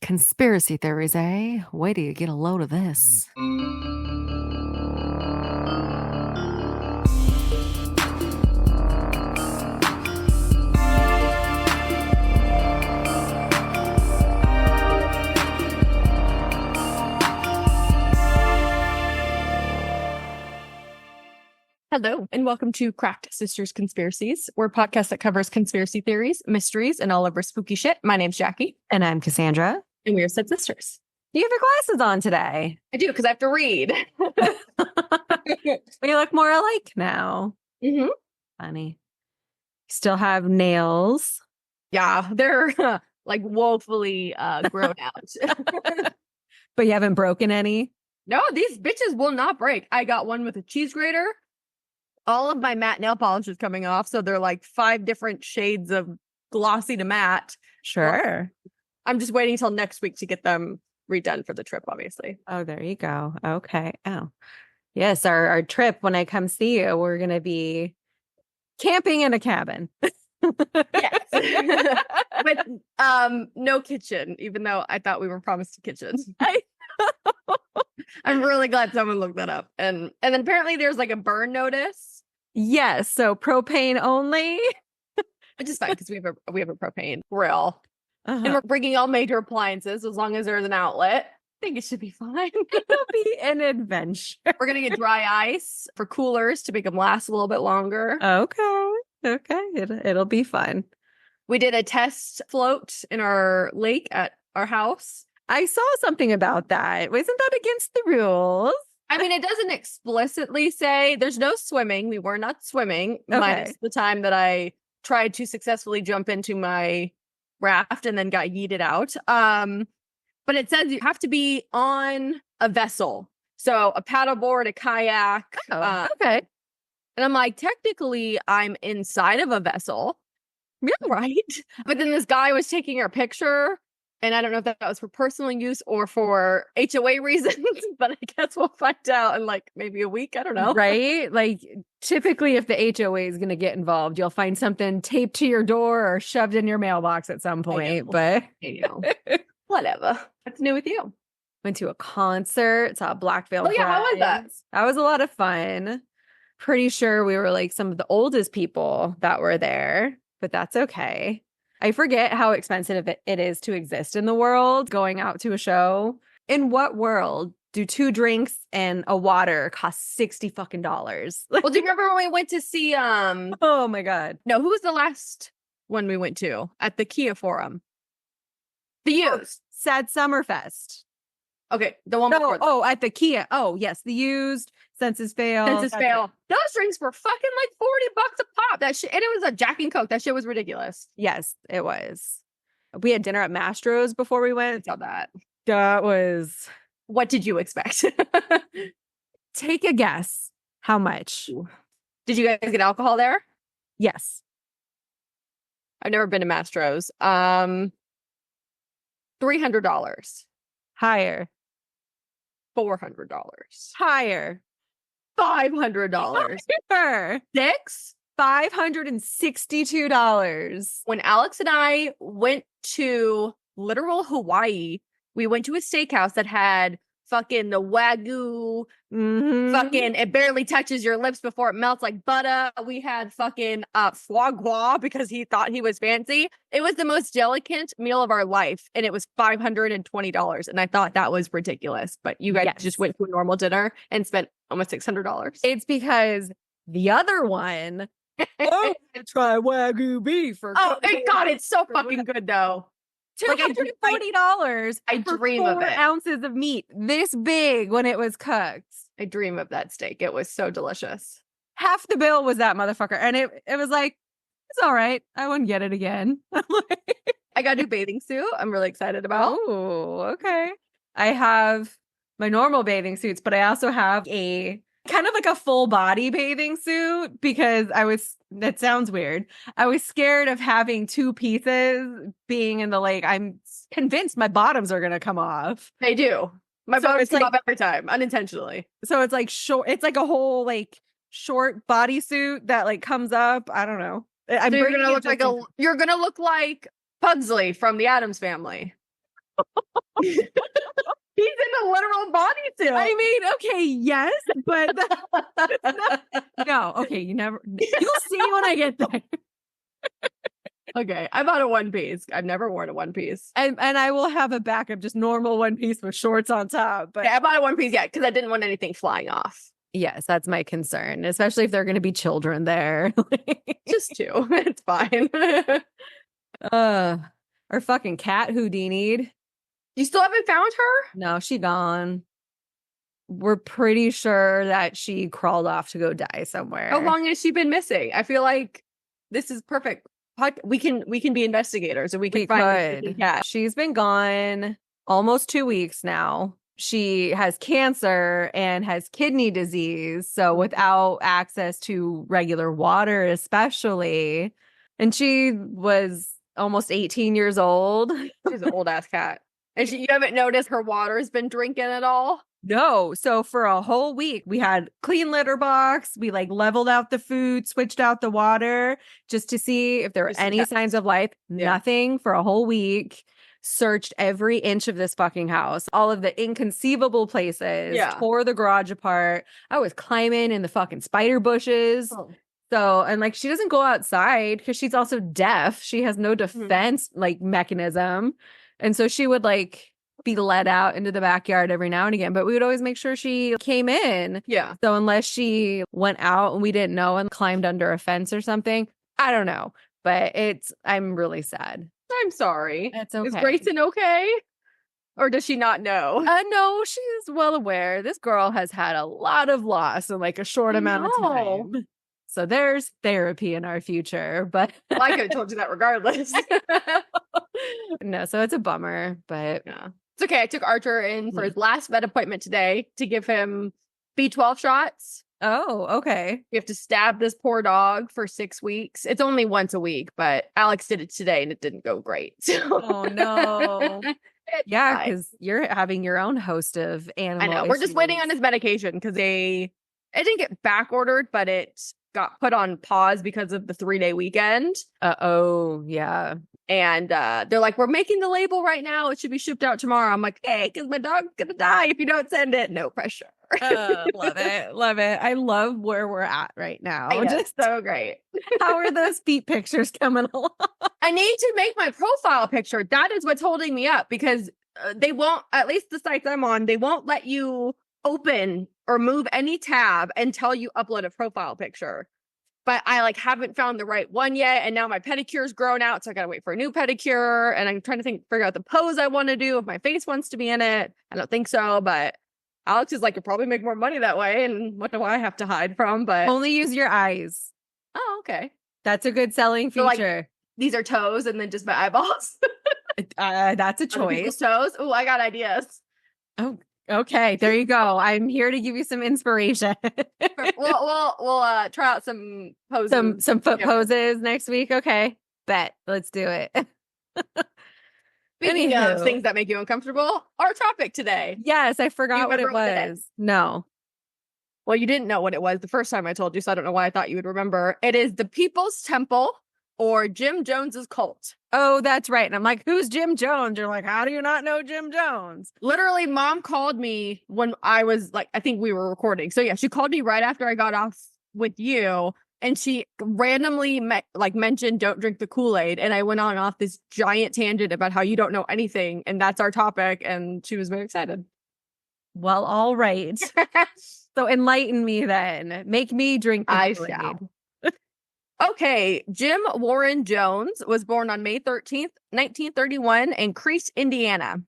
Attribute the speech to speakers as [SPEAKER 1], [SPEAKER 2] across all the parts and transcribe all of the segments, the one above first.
[SPEAKER 1] Conspiracy theories, eh? Wait till you get a load of this.
[SPEAKER 2] Hello, and welcome to Craft Sisters Conspiracies. We're a podcast that covers conspiracy theories, mysteries, and all over spooky shit. My name's Jackie.
[SPEAKER 1] And I'm Cassandra.
[SPEAKER 2] And we are said sisters.
[SPEAKER 1] You have your glasses on today.
[SPEAKER 2] I do, because I have to read.
[SPEAKER 1] We look more alike now.
[SPEAKER 2] Mm-hmm.
[SPEAKER 1] Funny. Still have nails.
[SPEAKER 2] Yeah, they're like woefully grown out.
[SPEAKER 1] But you haven't broken any?
[SPEAKER 2] No, these bitches will not break. I got one with a cheese grater. All of my matte nail polish is coming off, so they're like 5 different shades of glossy to matte.
[SPEAKER 1] Sure.
[SPEAKER 2] I'm just waiting till next week to get them redone for the trip, obviously.
[SPEAKER 1] Oh, there you go. Okay. Oh, yes. Our trip, when I come see you, we're going to be camping in a cabin.
[SPEAKER 2] Yes. With no kitchen, even though I thought we were promised a kitchen. I'm really glad someone looked that up. And then apparently there's like a burn notice.
[SPEAKER 1] Yes. So propane only.
[SPEAKER 2] Which is fine because we have a propane grill.
[SPEAKER 1] Uh-huh.
[SPEAKER 2] And we're bringing all major appliances as long as there's an outlet. I think it should be fine.
[SPEAKER 1] It'll be an adventure.
[SPEAKER 2] We're going to get dry ice for coolers to make them last a little bit longer.
[SPEAKER 1] Okay. It'll be fun.
[SPEAKER 2] We did a test float in our lake at our house.
[SPEAKER 1] I saw something about that. Wasn't that against the rules?
[SPEAKER 2] I mean, it doesn't explicitly say there's no swimming. We were not swimming, minus the time that I tried to successfully jump into my raft and then got yeeted out. But it says you have to be on a vessel. So a paddleboard, a kayak.
[SPEAKER 1] Okay.
[SPEAKER 2] And I'm like, technically, I'm inside of a vessel. Yeah, right. But then this guy was taking our picture. And I don't know if that was for personal use or for HOA reasons, but I guess we'll find out in like maybe a week. I don't know.
[SPEAKER 1] Right? Like typically if the HOA is going to get involved, you'll find something taped to your door or shoved in your mailbox at some point. But
[SPEAKER 2] I know. Whatever. What's new with you?
[SPEAKER 1] Went to a concert, saw Black Veil.
[SPEAKER 2] Oh yeah, how was that?
[SPEAKER 1] That was a lot of fun. Pretty sure we were like some of the oldest people that were there, but that's okay. I forget how expensive it is to exist in the world going out to a show. In what world do 2 drinks and a water cost $60 fucking dollars?
[SPEAKER 2] Well, do you remember when we went to see
[SPEAKER 1] Oh my God.
[SPEAKER 2] No, who was the last one we went to at the Kia Forum? The Used.
[SPEAKER 1] Sad Summerfest.
[SPEAKER 2] Okay, the one before.
[SPEAKER 1] At the Kia. Oh, yes, the Used, Senses Fail.
[SPEAKER 2] Senses Fail. Those drinks were fucking like $40 a pop. That shit, and it was a Jack and Coke. That shit was ridiculous.
[SPEAKER 1] Yes, it was. We had dinner at Mastro's before we went.
[SPEAKER 2] I saw that.
[SPEAKER 1] That was.
[SPEAKER 2] What did you expect?
[SPEAKER 1] Take a guess. How much?
[SPEAKER 2] Did you guys get alcohol there?
[SPEAKER 1] Yes.
[SPEAKER 2] I've never been to Mastro's. $300.
[SPEAKER 1] Higher.
[SPEAKER 2] $400.
[SPEAKER 1] Higher.
[SPEAKER 2] $500.
[SPEAKER 1] Higher.
[SPEAKER 2] 6?
[SPEAKER 1] $562.
[SPEAKER 2] When Alex and I went to literal Hawaii, we went to a steakhouse that had fucking the Wagyu, fucking it barely touches your lips before it melts like butter. We had fucking foie gras because he thought he was fancy. It was the most delicate meal of our life, and it was $520. And I thought that was ridiculous. But you guys just went to a normal dinner and spent almost $600.
[SPEAKER 1] It's because the other one, try Wagyu beef.
[SPEAKER 2] God, it's so fucking good though.
[SPEAKER 1] $240.
[SPEAKER 2] I dream of it.
[SPEAKER 1] 4 ounces of meat this big when it was cooked.
[SPEAKER 2] I dream of that steak. It was so delicious.
[SPEAKER 1] Half the bill was that motherfucker. And it was like, it's all right. I wouldn't get it again.
[SPEAKER 2] I got a new bathing suit. I'm really excited about.
[SPEAKER 1] Oh, okay. I have my normal bathing suits, but I also have a kind of like a full body bathing suit because that sounds weird. I was scared of having 2 pieces being in the lake. I'm convinced my bottoms are going to come off.
[SPEAKER 2] They do. My bottoms come off every time, unintentionally.
[SPEAKER 1] So it's like short. It's like a whole like short bodysuit that like comes up. I don't know.
[SPEAKER 2] So you're gonna look like Pugsley from the Addams Family. He's in a literal bodysuit.
[SPEAKER 1] I mean, okay, yes, but no, okay, you'll see when I get there.
[SPEAKER 2] Okay, I bought a one piece. I've never worn a one piece.
[SPEAKER 1] And I will have a backup, just normal one piece with shorts on top. But
[SPEAKER 2] I bought a one piece, because I didn't want anything flying off.
[SPEAKER 1] Yes, that's my concern, especially if there are going to be children there.
[SPEAKER 2] Just two. It's fine.
[SPEAKER 1] Our fucking cat Houdini'd.
[SPEAKER 2] You still haven't found her?
[SPEAKER 1] No, she gone. We're pretty sure that she crawled off to go die somewhere.
[SPEAKER 2] How long has she been missing? I feel like this is perfect. We can be investigators and we can find the cat.
[SPEAKER 1] She's been gone almost 2 weeks now. She has cancer and has kidney disease. So without access to regular water, especially, and she was almost 18 years old.
[SPEAKER 2] She's an old ass cat. And you haven't noticed her water's been drinking at all?
[SPEAKER 1] No. So for a whole week, we had clean litter box. We leveled out the food, switched out the water just to see if there were any signs of life. Yeah. Nothing for a whole week. Searched every inch of this fucking house, all of the inconceivable places, tore the garage apart. I was climbing in the fucking spider bushes. Oh. So, and she doesn't go outside because she's also deaf. She has no defense mechanism. And so she would be let out into the backyard every now and again, but we would always make sure she came in. Yeah. So unless she went out and we didn't know and climbed under a fence or something, I don't know. But I'm really sad.
[SPEAKER 2] I'm sorry.
[SPEAKER 1] That's okay.
[SPEAKER 2] Is Grayson okay? Or does she not know?
[SPEAKER 1] No, she's well aware. This girl has had a lot of loss in a short amount of time. So there's therapy in our future, but
[SPEAKER 2] well, I could have told you that regardless.
[SPEAKER 1] No, so it's a bummer, but
[SPEAKER 2] yeah. It's okay. I took Archer in for his last vet appointment today to give him B12 shots.
[SPEAKER 1] Oh, okay.
[SPEAKER 2] You have to stab this poor dog for 6 weeks. It's only once a week, but Alex did it today and it didn't go great.
[SPEAKER 1] Oh, no. Yeah, because you're having your own host of animals.
[SPEAKER 2] I know. We're just waiting on his medication because it didn't get back ordered, but it got put on pause because of the 3-day weekend.
[SPEAKER 1] Oh, yeah.
[SPEAKER 2] And they're like, we're making the label right now. It should be shipped out tomorrow. I'm like, hey, because my dog's going to die if you don't send it. No pressure.
[SPEAKER 1] Love it. Love it. I love where we're at right now.
[SPEAKER 2] Just so great.
[SPEAKER 1] How are those feet pictures coming along?
[SPEAKER 2] I need to make my profile picture. That is what's holding me up because they won't, at least the sites I'm on, they won't let you open or move any tab until you upload a profile picture. But I haven't found the right one yet. And now my pedicure's grown out. So I got to wait for a new pedicure. And I'm trying to figure out the pose I want to do. If my face wants to be in it. I don't think so. But Alex is you'll probably make more money that way. And what do I have to hide from? But
[SPEAKER 1] only use your eyes.
[SPEAKER 2] Oh, okay.
[SPEAKER 1] That's a good selling feature.
[SPEAKER 2] So these are toes and then just my eyeballs.
[SPEAKER 1] That's a choice.
[SPEAKER 2] Toes. Oh, I got ideas.
[SPEAKER 1] Oh, okay. There you go. I'm here to give you some inspiration.
[SPEAKER 2] We'll try out some poses.
[SPEAKER 1] Some foot poses next week. Okay. Bet. Let's do it.
[SPEAKER 2] Speaking of things that make you uncomfortable, our topic today.
[SPEAKER 1] Yes, I forgot what it was. No.
[SPEAKER 2] Well, you didn't know what it was the first time I told you, so I don't know why I thought you would remember. It is the People's Temple or Jim Jones's cult.
[SPEAKER 1] Oh, that's right. And I'm like, who's Jim Jones? You're like, how do you not know Jim Jones?
[SPEAKER 2] Literally, Mom called me when I was I think we were recording. So yeah, she called me right after I got off with you. And she randomly mentioned don't drink the Kool-Aid. And I went on off this giant tangent about how you don't know anything. And that's our topic. And she was very excited.
[SPEAKER 1] Well, all right. So enlighten me then. Make me drink the Kool-Aid.
[SPEAKER 2] I shall. Okay, Jim Warren Jones was born on May 13th, 1931 in Crease, Indiana.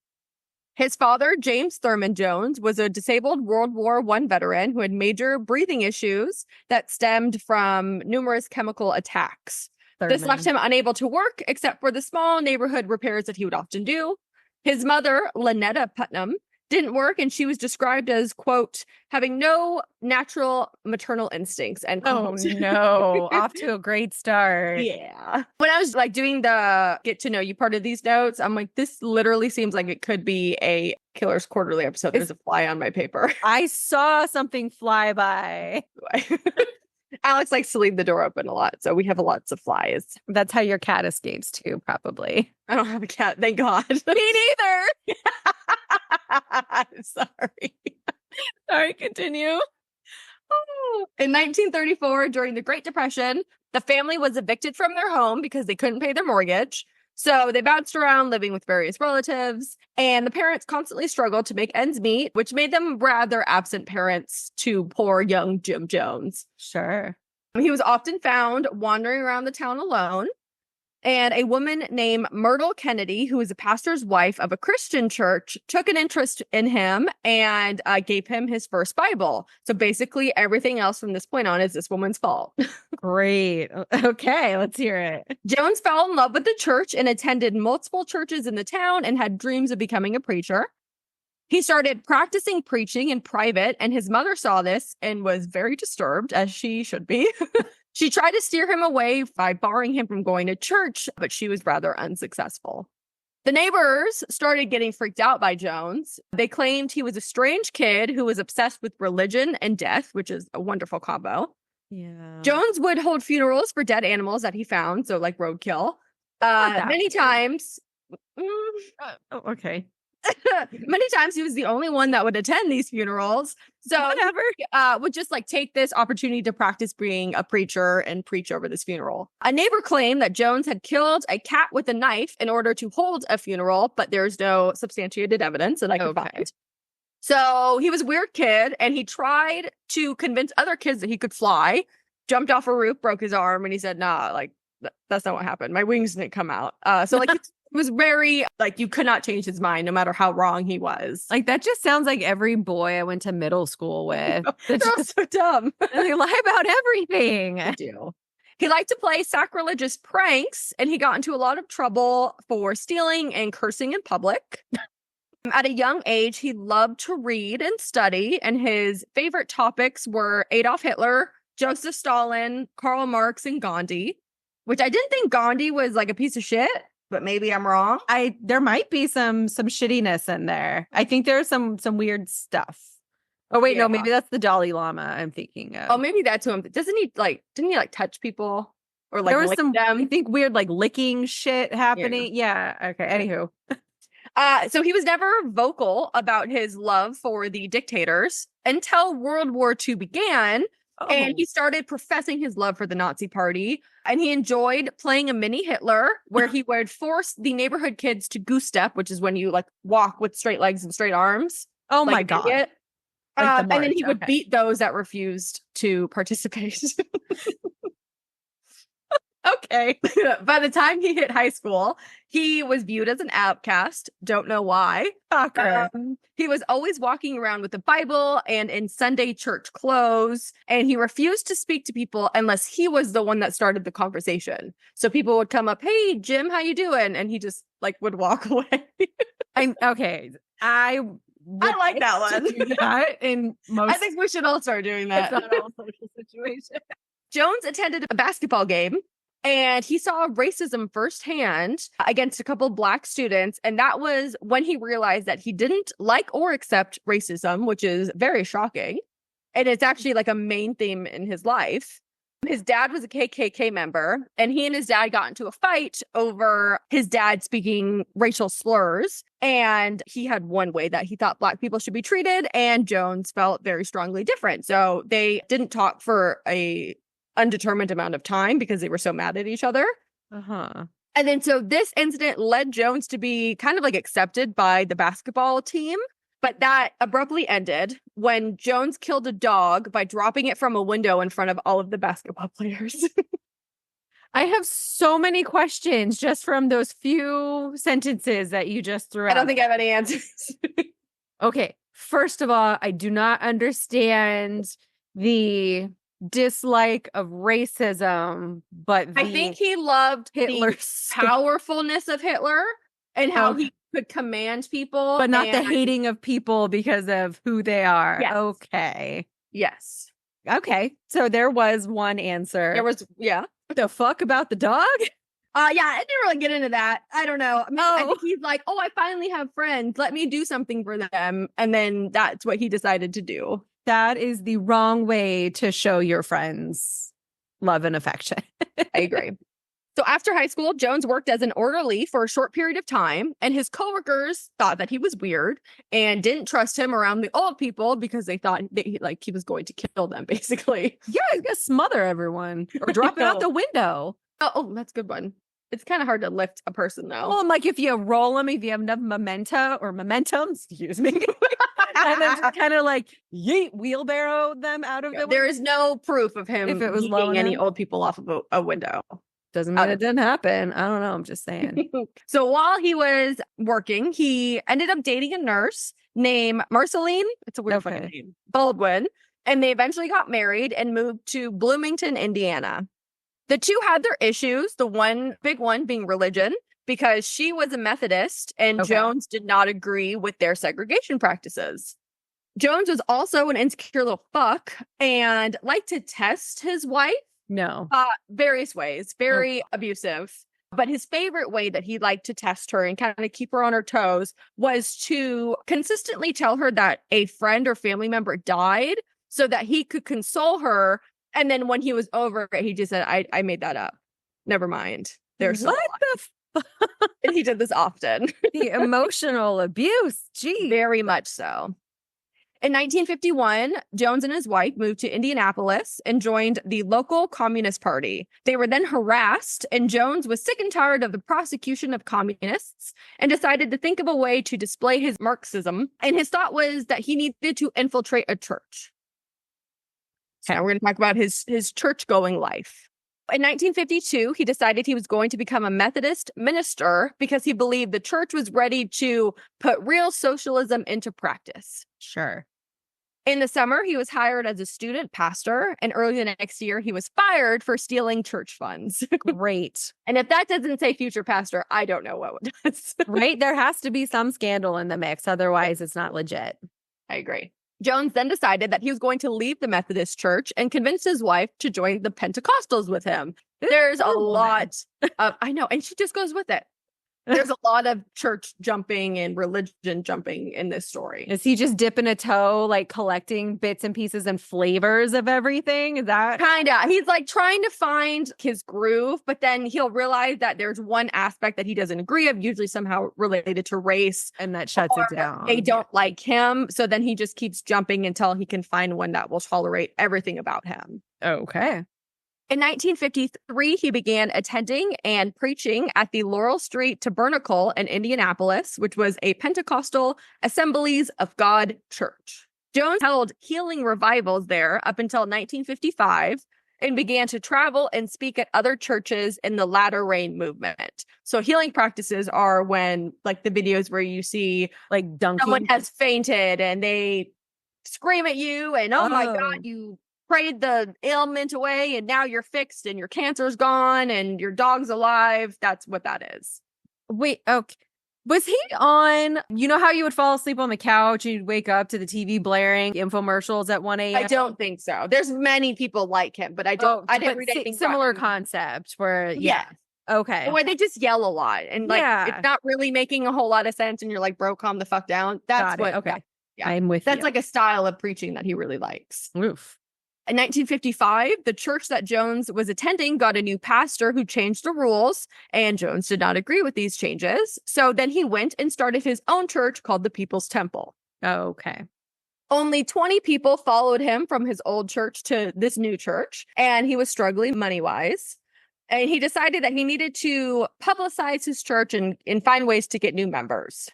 [SPEAKER 2] His father, James Thurman Jones, was a disabled World War I veteran who had major breathing issues that stemmed from numerous chemical attacks. This left him unable to work except for the small neighborhood repairs that he would often do. His mother, Lynetta Putnam, didn't work, and she was described as, quote, having no natural maternal instincts. And
[SPEAKER 1] oh no, off to a great start.
[SPEAKER 2] Yeah. When I was doing the get to know you part of these notes, I'm like, this literally seems like it could be a Killer's Quarterly episode. There's a fly on my paper.
[SPEAKER 1] I saw something fly by.
[SPEAKER 2] Alex likes to leave the door open a lot, so we have lots of flies.
[SPEAKER 1] That's how your cat escapes too, probably.
[SPEAKER 2] I don't have a cat, thank God.
[SPEAKER 1] Me neither.
[SPEAKER 2] I'm sorry.
[SPEAKER 1] Sorry, continue.
[SPEAKER 2] In 1934, during the Great Depression, the family was evicted from their home because they couldn't pay their mortgage. So they bounced around living with various relatives, and the parents constantly struggled to make ends meet, which made them rather absent parents to poor young Jim Jones.
[SPEAKER 1] Sure.
[SPEAKER 2] He was often found wandering around the town alone. And a woman named Myrtle Kennedy, who was a pastor's wife of a Christian church, took an interest in him and gave him his first Bible. So basically, everything else from this point on is this woman's fault.
[SPEAKER 1] Great. Okay, let's hear it.
[SPEAKER 2] Jones fell in love with the church and attended multiple churches in the town and had dreams of becoming a preacher. He started practicing preaching in private, and his mother saw this and was very disturbed, as she should be. She tried to steer him away by barring him from going to church, but she was rather unsuccessful. The neighbors started getting freaked out by Jones. They claimed he was a strange kid who was obsessed with religion and death, which is a wonderful combo.
[SPEAKER 1] Yeah.
[SPEAKER 2] Jones would hold funerals for dead animals that he found, so like roadkill. Many times.
[SPEAKER 1] Okay.
[SPEAKER 2] Many times he was the only one that would attend these funerals. So
[SPEAKER 1] whatever.
[SPEAKER 2] Would just like take this opportunity to practice being a preacher and preach over this funeral. A neighbor claimed that Jones had killed a cat with a knife in order to hold a funeral, but there's no substantiated evidence that I could find. So he was a weird kid, and he tried to convince other kids that he could fly, jumped off a roof, broke his arm, and he said, nah, like, that's not what happened. My wings didn't come out. So like, it was very, like, you could not change his mind no matter how wrong he was.
[SPEAKER 1] Like, that just sounds like every boy I went to middle school with.
[SPEAKER 2] They're all so dumb.
[SPEAKER 1] They lie about everything.
[SPEAKER 2] They do. He liked to play sacrilegious pranks, and he got into a lot of trouble for stealing and cursing in public. At a young age, he loved to read and study, and his favorite topics were Adolf Hitler, Joseph Stalin, Karl Marx, and Gandhi, which I didn't think Gandhi was like a piece of shit, but maybe I'm wrong.
[SPEAKER 1] There might be some shittiness in there. I think there's some weird stuff. Oh wait, no, maybe that's the Dalai Lama I'm thinking of.
[SPEAKER 2] Oh, maybe that's who didn't he like touch people or like
[SPEAKER 1] there was some
[SPEAKER 2] them?
[SPEAKER 1] I think weird like licking shit happening. Yeah. Okay. Anywho.
[SPEAKER 2] So he was never vocal about his love for the dictators until World War II began. And he started professing his love for the Nazi party. And he enjoyed playing a mini Hitler, where he would force the neighborhood kids to goose step, which is when you like walk with straight legs and straight arms.
[SPEAKER 1] Oh my God.
[SPEAKER 2] Like and then he would beat those that refused to participate. Okay. By the time he hit high school, he was viewed as an outcast. Don't know why. He was always walking around with a Bible and in Sunday church clothes, and he refused to speak to people unless he was the one that started the conversation. So people would come up, "Hey, Jim, how you doing?" And he just like would walk away.
[SPEAKER 1] I'm okay. I
[SPEAKER 2] like that one.
[SPEAKER 1] I
[SPEAKER 2] think we should all start doing that.
[SPEAKER 1] It's not all social situation.
[SPEAKER 2] Jones attended a basketball game, and he saw racism firsthand against a couple Black students. And that was when he realized that he didn't like or accept racism, which is very shocking. And it's actually like a main theme in his life. His dad was a KKK member, and he and his dad got into a fight over his dad speaking racial slurs. And he had one way that he thought Black people should be treated, and Jones felt very strongly different. So they didn't talk for a undetermined amount of time because they were so mad at each other. And then so this incident led Jones to be kind of like accepted by the basketball team, but that abruptly ended when Jones killed a dog by dropping it from a window in front of all of the basketball players.
[SPEAKER 1] I have so many questions just from those few sentences that you just threw out.
[SPEAKER 2] I don't think I have any answers.
[SPEAKER 1] Okay. First of all, I do not understand the dislike of racism, but
[SPEAKER 2] I think he loved
[SPEAKER 1] Hitler's
[SPEAKER 2] the powerfulness of Hitler and how he could command people,
[SPEAKER 1] but not the hating of people because of who they are.
[SPEAKER 2] Yes.
[SPEAKER 1] Okay.
[SPEAKER 2] Yes.
[SPEAKER 1] Okay. So there was one answer. What the fuck about the dog?
[SPEAKER 2] Yeah, I didn't really get into that. I don't know. I think he's like, I finally have friends. Let me do something for them. And then that's what he decided to do.
[SPEAKER 1] That is the wrong way to show your friends love and affection.
[SPEAKER 2] I agree. So after high school, Jones worked as an orderly for a short period of time, and his coworkers thought that he was weird and didn't trust him around the old people because they thought that he was going to kill them, basically.
[SPEAKER 1] Yeah, he's gonna smother everyone or drop it out the window.
[SPEAKER 2] Oh, that's a good one. It's kind of hard to lift a person, though.
[SPEAKER 1] Well, I'm like, if you roll them, if you have enough momentum, excuse me, and then just kind of like wheelbarrow them out of the window.
[SPEAKER 2] There is no proof of him
[SPEAKER 1] if it was low
[SPEAKER 2] any old people off of a window.
[SPEAKER 1] Doesn't mean it didn't happen. I don't know. I'm just saying.
[SPEAKER 2] So while he was working, he ended up dating a nurse named Marceline. It's a weird fucking name. Baldwin. And they eventually got married and moved to Bloomington, Indiana. The two had their issues, the one big one being religion, because she was a Methodist and Jones did not agree with their segregation practices. Jones was also an insecure little fuck and liked to test his wife.
[SPEAKER 1] No.
[SPEAKER 2] Various ways, very abusive. But his favorite way that he liked to test her and kind of keep her on her toes was to consistently tell her that a friend or family member died so that he could console her. And then when he was over it, he just said, I made that up. Never mind. There's
[SPEAKER 1] what the
[SPEAKER 2] and he did this often.
[SPEAKER 1] The emotional abuse. Gee.
[SPEAKER 2] Very much so. In 1951, Jones and his wife moved to Indianapolis and joined the local Communist Party. They were then harassed, and Jones was sick and tired of the prosecution of communists and decided to think of a way to display his Marxism. And his thought was that he needed to infiltrate a church. So we're going to talk about his church-going life. In 1952, he decided he was going to become a Methodist minister because he believed the church was ready to put real socialism into practice.
[SPEAKER 1] Sure.
[SPEAKER 2] In the summer, he was hired as a student pastor, and early the next year, he was fired for stealing church funds.
[SPEAKER 1] Great.
[SPEAKER 2] And if that doesn't say future pastor, I don't know what does.
[SPEAKER 1] Right? There has to be some scandal in the mix. Otherwise, it's not legit.
[SPEAKER 2] I agree. Jones then decided that he was going to leave the Methodist church and convinced his wife to join the Pentecostals with him. There's a lot of, I know, and she just goes with it. There's a lot of church jumping and religion jumping in this story.
[SPEAKER 1] Is he just dipping a toe, like collecting bits and pieces and flavors of everything? Is that
[SPEAKER 2] kind of? He's like trying to find his groove, but then he'll realize that there's one aspect that he doesn't agree of, usually somehow related to race,
[SPEAKER 1] and that shuts it down.
[SPEAKER 2] They don't like him, so then he just keeps jumping until he can find one that will tolerate everything about him.
[SPEAKER 1] Okay.
[SPEAKER 2] In 1953, he began attending and preaching at the Laurel Street Tabernacle in Indianapolis, which was a Pentecostal Assemblies of God church. Jones held healing revivals there up until 1955 and began to travel and speak at other churches in the Latter Rain movement. So healing practices are when, like, the videos where you see
[SPEAKER 1] like dunking.
[SPEAKER 2] Someone has fainted and they scream at you and, oh my God, you prayed the ailment away and now you're fixed and your cancer's gone and your dog's alive. That's what that is.
[SPEAKER 1] Wait, okay. Was he on, you know how you would fall asleep on the couch and you'd wake up to the TV blaring infomercials at 1 a.m.?
[SPEAKER 2] I don't think so. There's many people like him, but I didn't read anything.
[SPEAKER 1] Similar concept where, yeah. Okay.
[SPEAKER 2] Where they just yell a lot and it's not really making a whole lot of sense and you're like, bro, calm the fuck down. That's what.
[SPEAKER 1] Okay.
[SPEAKER 2] Yeah.
[SPEAKER 1] I'm with you.
[SPEAKER 2] That's like a style of preaching that he really likes.
[SPEAKER 1] Oof.
[SPEAKER 2] In 1955, the church that Jones was attending got a new pastor who changed the rules, and Jones did not agree with these changes. So then he went and started his own church called the People's Temple.
[SPEAKER 1] Okay.
[SPEAKER 2] Only 20 people followed him from his old church to this new church, and he was struggling money-wise. And he decided that he needed to publicize his church and find ways to get new members.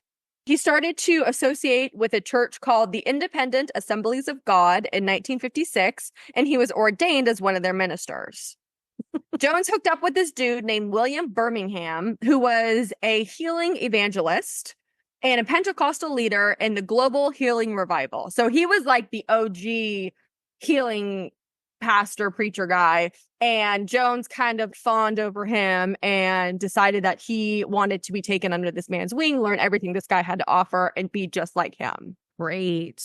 [SPEAKER 2] He started to associate with a church called the Independent Assemblies of God in 1956, and he was ordained as one of their ministers. Jones hooked up with this dude named William Birmingham, who was a healing evangelist and a Pentecostal leader in the Global Healing Revival. So he was like the OG healing pastor, preacher guy. And Jones kind of fawned over him and decided that he wanted to be taken under this man's wing, learn everything this guy had to offer, and be just like him.
[SPEAKER 1] Great.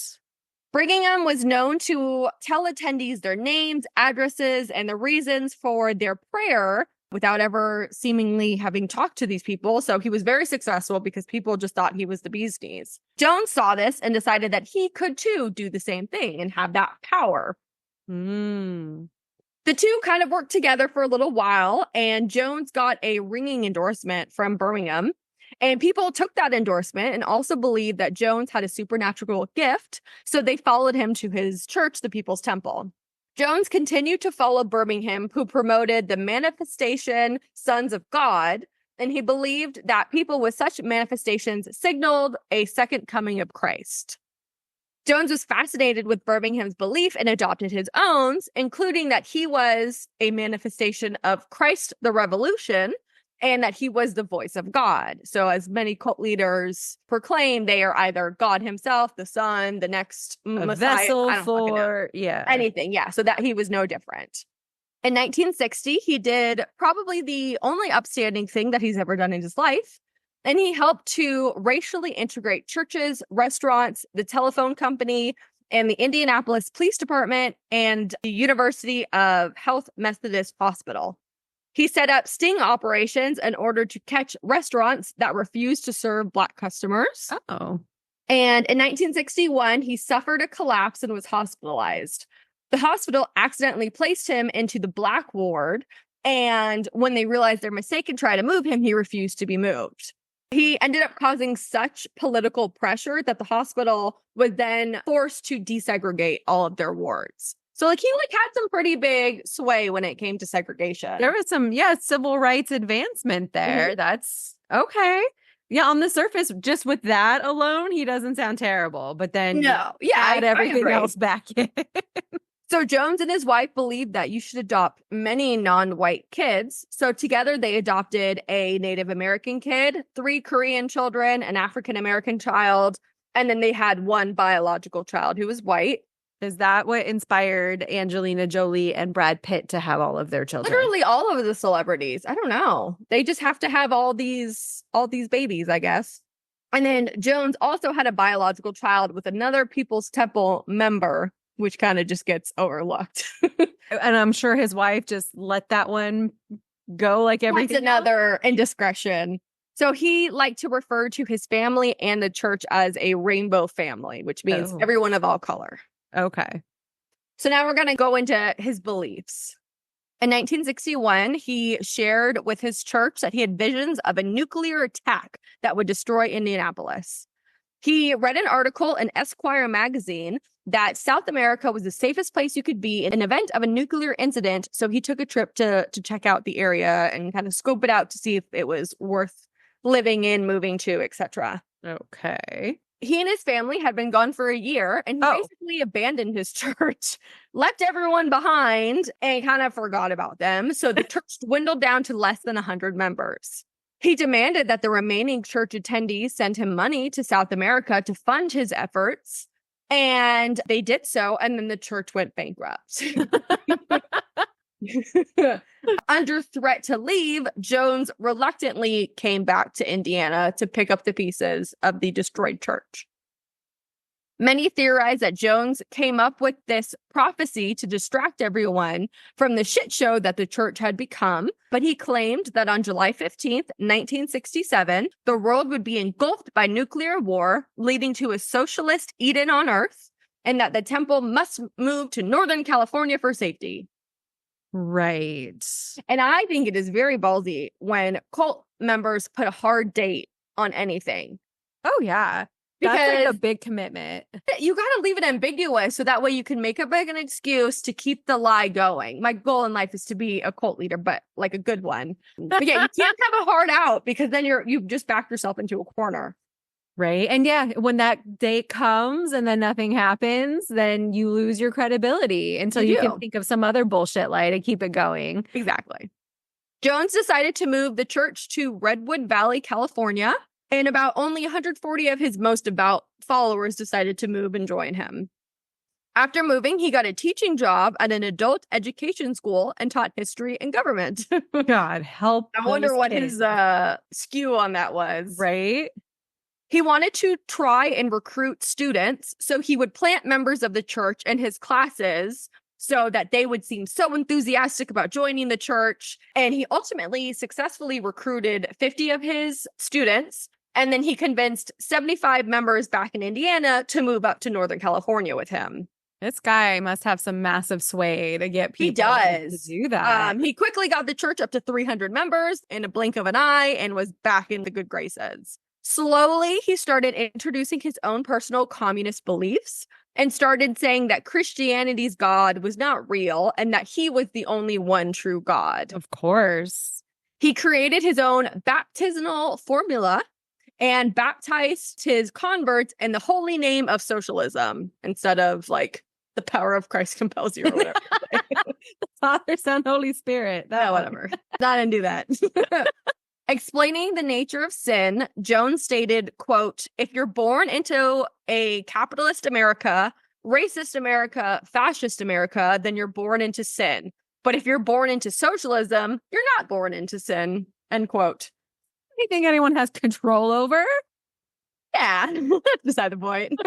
[SPEAKER 2] Birmingham was known to tell attendees their names, addresses, and the reasons for their prayer without ever seemingly having talked to these people. So he was very successful because people just thought he was the bee's knees. Jones saw this and decided that he could too do the same thing and have that power. The two kind of worked together for a little while, and Jones got a ringing endorsement from Birmingham. And people took that endorsement and also believed that Jones had a supernatural gift, so they followed him to his church, the People's Temple. Jones continued to follow Birmingham, who promoted the manifestation Sons of God, and he believed that people with such manifestations signaled a second coming of Christ. Jones was fascinated with Birmingham's belief and adopted his own, including that he was a manifestation of Christ the Revolution and that he was the voice of God. So as many cult leaders proclaim, they are either God himself, the Son, the next Messiah,
[SPEAKER 1] vessel for
[SPEAKER 2] anything. Yeah. So that he was no different. In 1960, he did probably the only upstanding thing that he's ever done in his life. And he helped to racially integrate churches, restaurants, the telephone company, and the Indianapolis Police Department and the University of Health Methodist Hospital. He set up sting operations in order to catch restaurants that refused to serve Black customers.
[SPEAKER 1] Oh.
[SPEAKER 2] And in 1961, he suffered a collapse and was hospitalized. The hospital accidentally placed him into the Black ward. And when they realized their mistake and tried to move him, he refused to be moved. He ended up causing such political pressure that the hospital was then forced to desegregate all of their wards. So he had some pretty big sway when it came to segregation.
[SPEAKER 1] There was some, civil rights advancement there. That's okay. Yeah, on the surface, just with that alone, he doesn't sound terrible. But then add everything else back in.
[SPEAKER 2] So Jones and his wife believed that you should adopt many non-white kids. So together they adopted a Native American kid, 3 Korean children, an African American child, and then they had one biological child who was white.
[SPEAKER 1] Is that what inspired Angelina Jolie and Brad Pitt to have all of their children?
[SPEAKER 2] Literally all of the celebrities. I don't know. They just have to have all these babies, I guess. And then Jones also had a biological child with another People's Temple member, which kind of just gets overlooked.
[SPEAKER 1] And I'm sure his wife just let that one go like everything.
[SPEAKER 2] That's another indiscretion. So he liked to refer to his family and the church as a rainbow family, which means everyone of all color.
[SPEAKER 1] Okay.
[SPEAKER 2] So now we're going to go into his beliefs. In 1961, he shared with his church that he had visions of a nuclear attack that would destroy Indianapolis. He read an article in Esquire magazine that South America was the safest place you could be in an event of a nuclear incident. So he took a trip to check out the area and kind of scope it out to see if it was worth living in, moving to, etc.
[SPEAKER 1] Okay.
[SPEAKER 2] He and his family had been gone for a year and he basically abandoned his church, left everyone behind and kind of forgot about them. So the church dwindled down to less than 100 members. He demanded that the remaining church attendees send him money to South America to fund his efforts. And they did so. And then the church went bankrupt. Under threat to leave, Jones reluctantly came back to Indiana to pick up the pieces of the destroyed church. Many theorize that Jones came up with this prophecy to distract everyone from the shit show that the church had become, but he claimed that on July 15th, 1967, the world would be engulfed by nuclear war, leading to a socialist Eden on Earth, and that the temple must move to Northern California for safety.
[SPEAKER 1] Right.
[SPEAKER 2] And I think it is very ballsy when cult members put a hard date on anything.
[SPEAKER 1] Oh, yeah. That's like a big commitment.
[SPEAKER 2] You got to leave it ambiguous so that way you can make up an excuse to keep the lie going. My goal in life is to be a cult leader, but like a good one. But yeah, you can't have a hard out because then you've just backed yourself into a corner.
[SPEAKER 1] Right. And yeah, when that date comes and then nothing happens, then you lose your credibility until you can think of some other bullshit lie to keep it going.
[SPEAKER 2] Exactly. Jones decided to move the church to Redwood Valley, California. And about only 140 of his most devout followers decided to move and join him. After moving, he got a teaching job at an adult education school and taught history and government.
[SPEAKER 1] God help.
[SPEAKER 2] I wonder what his skew on that was.
[SPEAKER 1] Right?
[SPEAKER 2] He wanted to try and recruit students, so he would plant members of the church in his classes so that they would seem so enthusiastic about joining the church. And he ultimately successfully recruited 50 of his students. And then he convinced 75 members back in Indiana to move up to Northern California with him.
[SPEAKER 1] This guy must have some massive sway to get people
[SPEAKER 2] He does.
[SPEAKER 1] to do that.
[SPEAKER 2] He quickly got the church up to 300 members in a blink of an eye and was back in the good graces. Slowly, he started introducing his own personal communist beliefs and started saying that Christianity's God was not real and that he was the only one true God.
[SPEAKER 1] Of course.
[SPEAKER 2] He created his own baptismal formula and baptized his converts in the holy name of socialism instead of like the power of Christ compels you or whatever.
[SPEAKER 1] Father, Son, Holy Spirit.
[SPEAKER 2] No, whatever. I didn't do that. Explaining the nature of sin, Jones stated, quote, "If you're born into a capitalist America, racist America, fascist America, then you're born into sin. But if you're born into socialism, you're not born into sin," end quote.
[SPEAKER 1] Do you think anyone has control over?
[SPEAKER 2] Yeah, that's beside the point.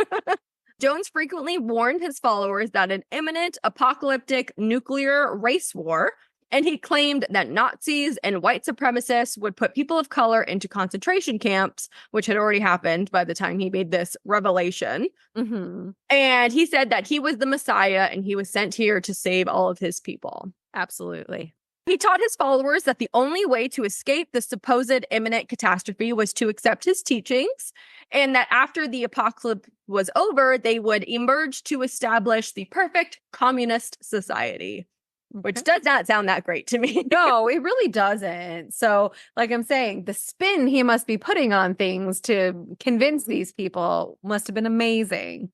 [SPEAKER 2] Jones frequently warned his followers that an imminent apocalyptic nuclear race war, and he claimed that Nazis and white supremacists would put people of color into concentration camps, which had already happened by the time he made this revelation.
[SPEAKER 1] Mm-hmm.
[SPEAKER 2] And he said that he was the Messiah and he was sent here to save all of his people.
[SPEAKER 1] Absolutely.
[SPEAKER 2] He taught his followers that the only way to escape the supposed imminent catastrophe was to accept his teachings, and that after the apocalypse was over, they would emerge to establish the perfect communist society, which does not sound that great to me.
[SPEAKER 1] No, it really doesn't. So, like I'm saying, the spin he must be putting on things to convince these people must have been amazing.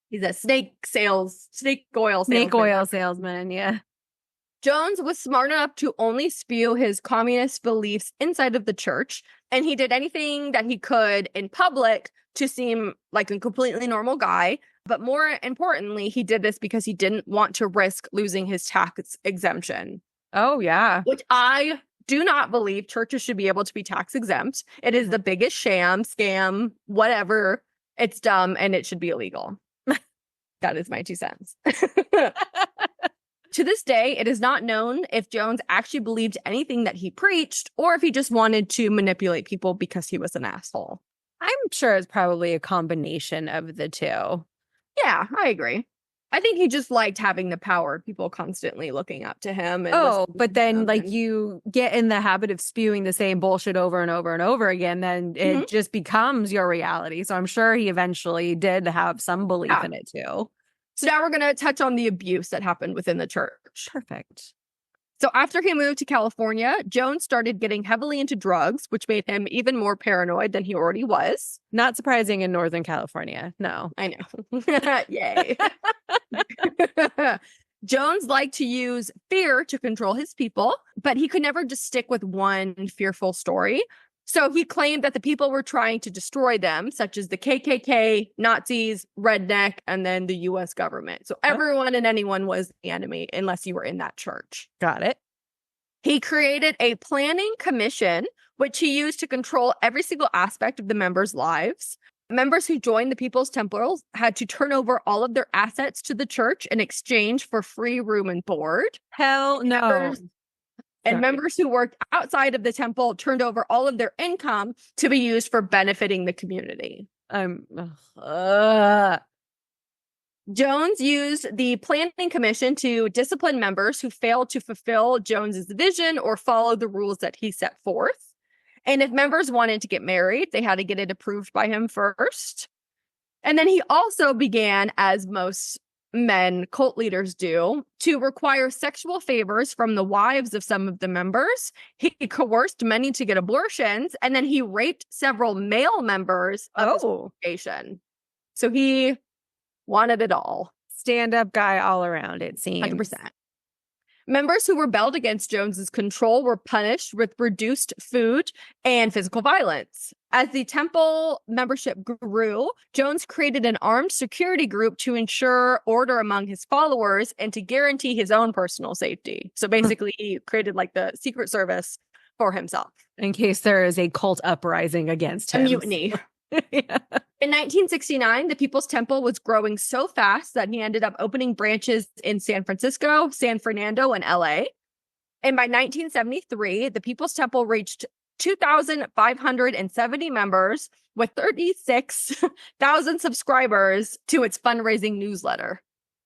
[SPEAKER 2] He's a snake oil salesman.
[SPEAKER 1] Snake oil salesman, yeah.
[SPEAKER 2] Jones was smart enough to only spew his communist beliefs inside of the church, and he did anything that he could in public to seem like a completely normal guy. But more importantly, he did this because he didn't want to risk losing his tax exemption.
[SPEAKER 1] Oh, yeah.
[SPEAKER 2] Which I do not believe churches should be able to be tax exempt. It is the biggest sham, scam, whatever. It's dumb and it should be illegal. That is my 2 cents. To this day, it is not known if Jones actually believed anything that he preached or if he just wanted to manipulate people because he was an asshole.
[SPEAKER 1] I'm sure it's probably a combination of the two.
[SPEAKER 2] Yeah, I agree. I think he just liked having the power, people constantly looking up to him. And
[SPEAKER 1] but then like you get in the habit of spewing the same bullshit over and over and over again, then it just becomes your reality. So I'm sure he eventually did have some belief in it too.
[SPEAKER 2] So now we're going to touch on the abuse that happened within the church.
[SPEAKER 1] Perfect.
[SPEAKER 2] So after he moved to California, Jones started getting heavily into drugs, which made him even more paranoid than he already was.
[SPEAKER 1] Not surprising in Northern California. No.
[SPEAKER 2] I know. Yay. Jones liked to use fear to control his people, but he could never just stick with one fearful story. So he claimed that the people were trying to destroy them, such as the KKK, Nazis, redneck, and then the U.S. government. So everyone and anyone was the enemy unless you were in that church.
[SPEAKER 1] Got it.
[SPEAKER 2] He created a planning commission, which he used to control every single aspect of the members' lives. Members who joined the People's Temple had to turn over all of their assets to the church in exchange for free room and board.
[SPEAKER 1] Hell no.
[SPEAKER 2] Members who worked outside of the temple turned over all of their income to be used for benefiting the community. Jones used the planning commission to discipline members who failed to fulfill Jones's vision or follow the rules that he set forth. And if members wanted to get married, they had to get it approved by him first. And then he also began, as most cult leaders do, to require sexual favors from the wives of some of the members. He coerced many to get abortions, and then he raped several male members of his congregation. So he wanted it all.
[SPEAKER 1] Stand-up guy all around, it seems.
[SPEAKER 2] 100%. Members who rebelled against Jones's control were punished with reduced food and physical violence. As the temple membership grew, Jones created an armed security group to ensure order among his followers and to guarantee his own personal safety. So basically, he created like the Secret Service for himself.
[SPEAKER 1] In case there is a cult uprising against him.
[SPEAKER 2] A mutiny.
[SPEAKER 1] Yeah.
[SPEAKER 2] In 1969, the People's Temple was growing so fast that he ended up opening branches in San Francisco, San Fernando, and LA. And by 1973, the People's Temple reached 2,570 members with 36,000 subscribers to its fundraising newsletter.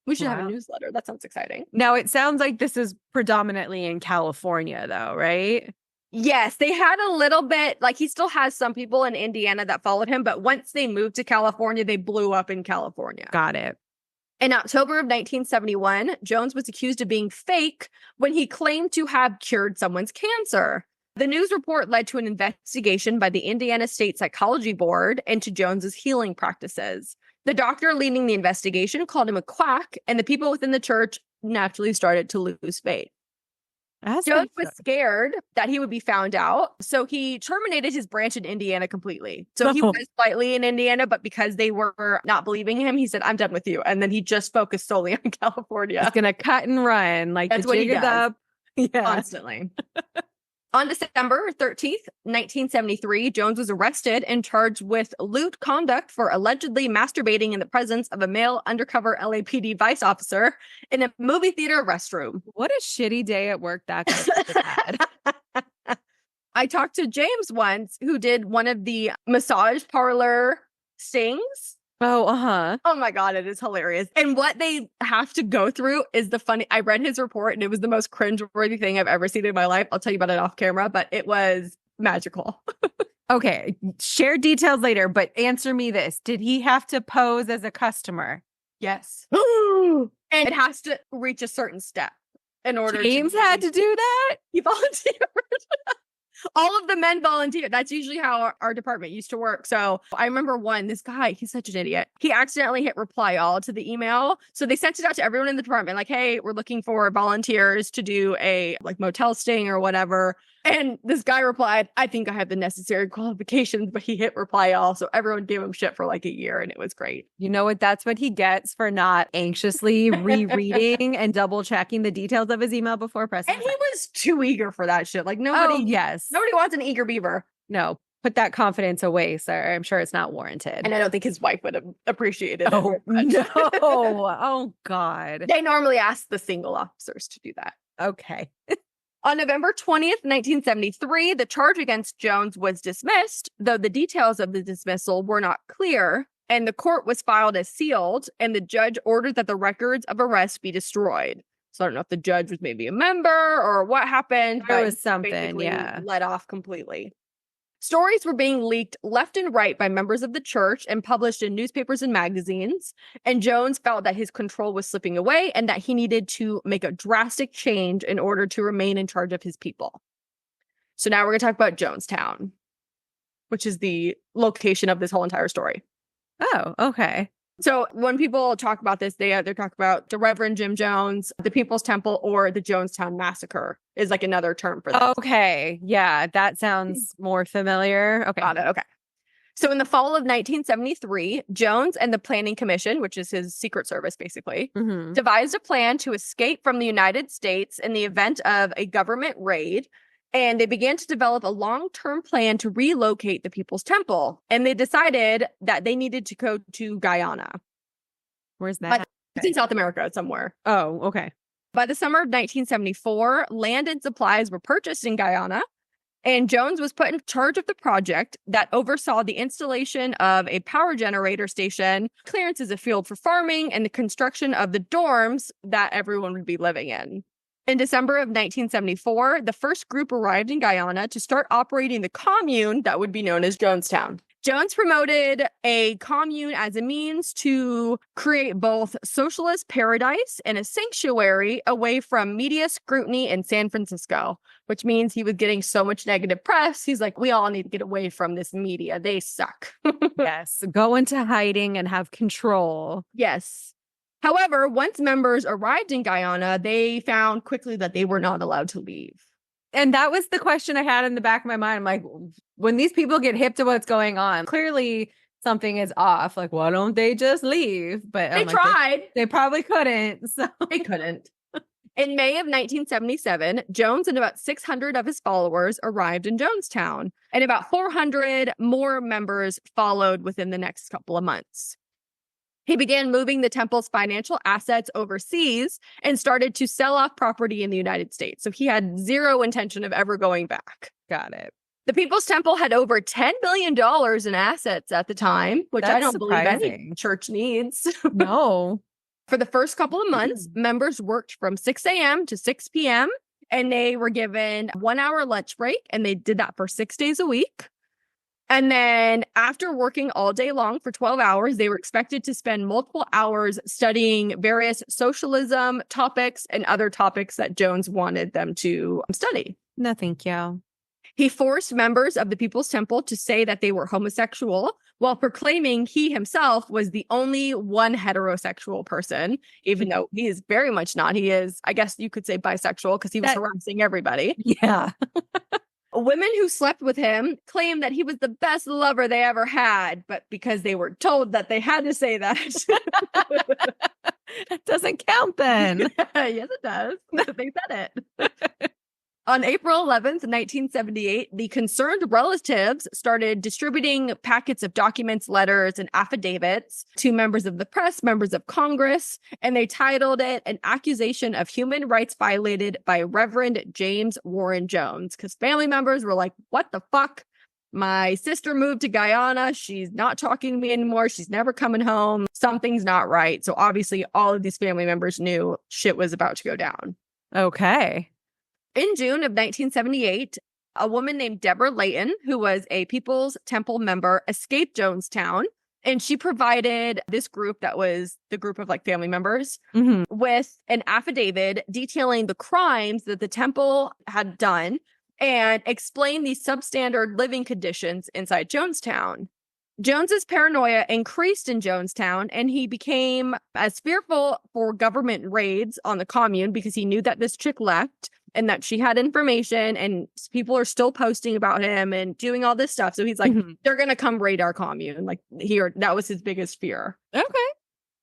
[SPEAKER 2] We should have a newsletter. That sounds exciting.
[SPEAKER 1] Now, it sounds like this is predominantly in California, though, right?
[SPEAKER 2] Yes, they had a little bit, like he still has some people in Indiana that followed him, but once they moved to California, they blew up in California.
[SPEAKER 1] Got it.
[SPEAKER 2] In October of 1971, Jones was accused of being fake when he claimed to have cured someone's cancer. The news report led to an investigation by the Indiana State Psychology Board into Jones's healing practices. The doctor leading the investigation called him a quack, and the people within the church naturally started to lose faith. Jones was scared that he would be found out, so he terminated his branch in Indiana completely. So he was slightly in Indiana, but because they were not believing him, he said, I'm done with you. And then he just focused solely on California.
[SPEAKER 1] He's going to cut and run. Like
[SPEAKER 2] that's what he does.
[SPEAKER 1] Up. Yeah.
[SPEAKER 2] Constantly. On December 13th, 1973, Jones was arrested and charged with lewd conduct for allegedly masturbating in the presence of a male undercover LAPD vice officer in a movie theater restroom.
[SPEAKER 1] What a shitty day at work that guy had.
[SPEAKER 2] I talked to James once, who did one of the massage parlor stings.
[SPEAKER 1] Oh, uh-huh.
[SPEAKER 2] Oh my God, it is hilarious. And what they have to go through is the funny. I read his report and it was the most cringeworthy thing I've ever seen in my life. I'll tell you about it off camera, but it was magical.
[SPEAKER 1] Okay, share details later, but answer me this. Did he have to pose as a customer?
[SPEAKER 2] Yes. And it has to reach a certain step in order
[SPEAKER 1] James had to do that?
[SPEAKER 2] He volunteered. All of the men volunteered. That's usually how our department used to work. So I remember this guy, he's such an idiot. He accidentally hit reply all to the email. So they sent it out to everyone in the department like, hey, we're looking for volunteers to do a like motel sting or whatever. And this guy replied, I think I have the necessary qualifications, but he hit reply all. So everyone gave him shit for like a year and it was great.
[SPEAKER 1] You know what? That's what he gets for not anxiously rereading and double checking the details of his email before pressing.
[SPEAKER 2] And he was too eager for that shit. Like nobody, nobody wants an eager beaver.
[SPEAKER 1] No, put that confidence away, sir. I'm sure it's not warranted.
[SPEAKER 2] And I don't think his wife would have appreciated it.
[SPEAKER 1] Oh, no. Oh, God.
[SPEAKER 2] They normally ask the single officers to do that.
[SPEAKER 1] Okay.
[SPEAKER 2] On November 20th, 1973, the charge against Jones was dismissed, though the details of the dismissal were not clear, and the court was filed as sealed, and the judge ordered that the records of arrest be destroyed. So I don't know if the judge was maybe a member or what happened.
[SPEAKER 1] There was something,
[SPEAKER 2] let off completely. Stories were being leaked left and right by members of the church and published in newspapers and magazines. And Jones felt that his control was slipping away and that he needed to make a drastic change in order to remain in charge of his people. So now we're going to talk about Jonestown, which is the location of this whole entire story.
[SPEAKER 1] Oh, okay.
[SPEAKER 2] So when people talk about this, they talk about the Reverend Jim Jones, the People's Temple, or the Jonestown Massacre is like another term for that.
[SPEAKER 1] Okay. Yeah, that sounds more familiar. Okay.
[SPEAKER 2] Got it. Okay. So in the fall of 1973, Jones and the Planning Commission, which is his secret service basically, devised a plan to escape from the United States in the event of a government raid. And they began to develop a long-term plan to relocate the People's Temple. And they decided that they needed to go to Guyana.
[SPEAKER 1] Where's that?
[SPEAKER 2] It's in South America somewhere.
[SPEAKER 1] Oh, okay.
[SPEAKER 2] By the summer of 1974, land and supplies were purchased in Guyana. And Jones was put in charge of the project that oversaw the installation of a power generator station, clearances of field for farming, and the construction of the dorms that everyone would be living in. In December of 1974, the first group arrived in Guyana to start operating the commune that would be known as Jonestown. Jones promoted a commune as a means to create both socialist paradise and a sanctuary away from media scrutiny in San Francisco, which means he was getting so much negative press. He's like, we all need to get away from this media. They suck.
[SPEAKER 1] Yes. Go into hiding and have control.
[SPEAKER 2] Yes. However, once members arrived in Guyana, they found quickly that they were not allowed to leave.
[SPEAKER 1] And that was the question I had in the back of my mind. I'm like, when these people get hip to what's going on, clearly something is off. Like, why don't they just leave? But
[SPEAKER 2] they tried.
[SPEAKER 1] They probably couldn't. So
[SPEAKER 2] they couldn't. In May of 1977, Jones and about 600 of his followers arrived in Jonestown, and about 400 more members followed within the next couple of months. He began moving the temple's financial assets overseas and started to sell off property in the United States. So he had zero intention of ever going back.
[SPEAKER 1] Got it.
[SPEAKER 2] The People's Temple had over $10 million in assets at the time, which I don't believe any church needs.
[SPEAKER 1] No.
[SPEAKER 2] For the first couple of months, members worked from 6 a.m. to 6 p.m. and they were given 1 hour lunch break, and they did that for 6 days a week. And then after working all day long for 12 hours, they were expected to spend multiple hours studying various socialism topics and other topics that Jones wanted them to study.
[SPEAKER 1] No, thank you.
[SPEAKER 2] He forced members of the People's Temple to say that they were homosexual while proclaiming he himself was the only one heterosexual person, even though he is very much not. He is, I guess you could say, bisexual because he was harassing everybody.
[SPEAKER 1] Yeah.
[SPEAKER 2] Women who slept with him claimed that he was the best lover they ever had, but because they were told that they had to say that.
[SPEAKER 1] That doesn't count then.
[SPEAKER 2] Yes, it does. They said it. On April 11th, 1978, the concerned relatives started distributing packets of documents, letters, and affidavits to members of the press, members of Congress, and they titled it An Accusation of Human Rights Violated by Reverend James Warren Jones, because family members were like, what the fuck? My sister moved to Guyana. She's not talking to me anymore. She's never coming home. Something's not right. So obviously all of these family members knew shit was about to go down.
[SPEAKER 1] Okay.
[SPEAKER 2] In June of 1978, a woman named Deborah Layton, who was a People's Temple member, escaped Jonestown, and she provided this group that was the group of like family members with an affidavit detailing the crimes that the temple had done and explained the substandard living conditions inside Jonestown. Jones's paranoia increased in Jonestown, and he became as fearful for government raids on the commune because he knew that this chick left and that she had information, and people are still posting about him and doing all this stuff. So he's like, they're going to come raid our commune. Like that was his biggest fear.
[SPEAKER 1] Okay.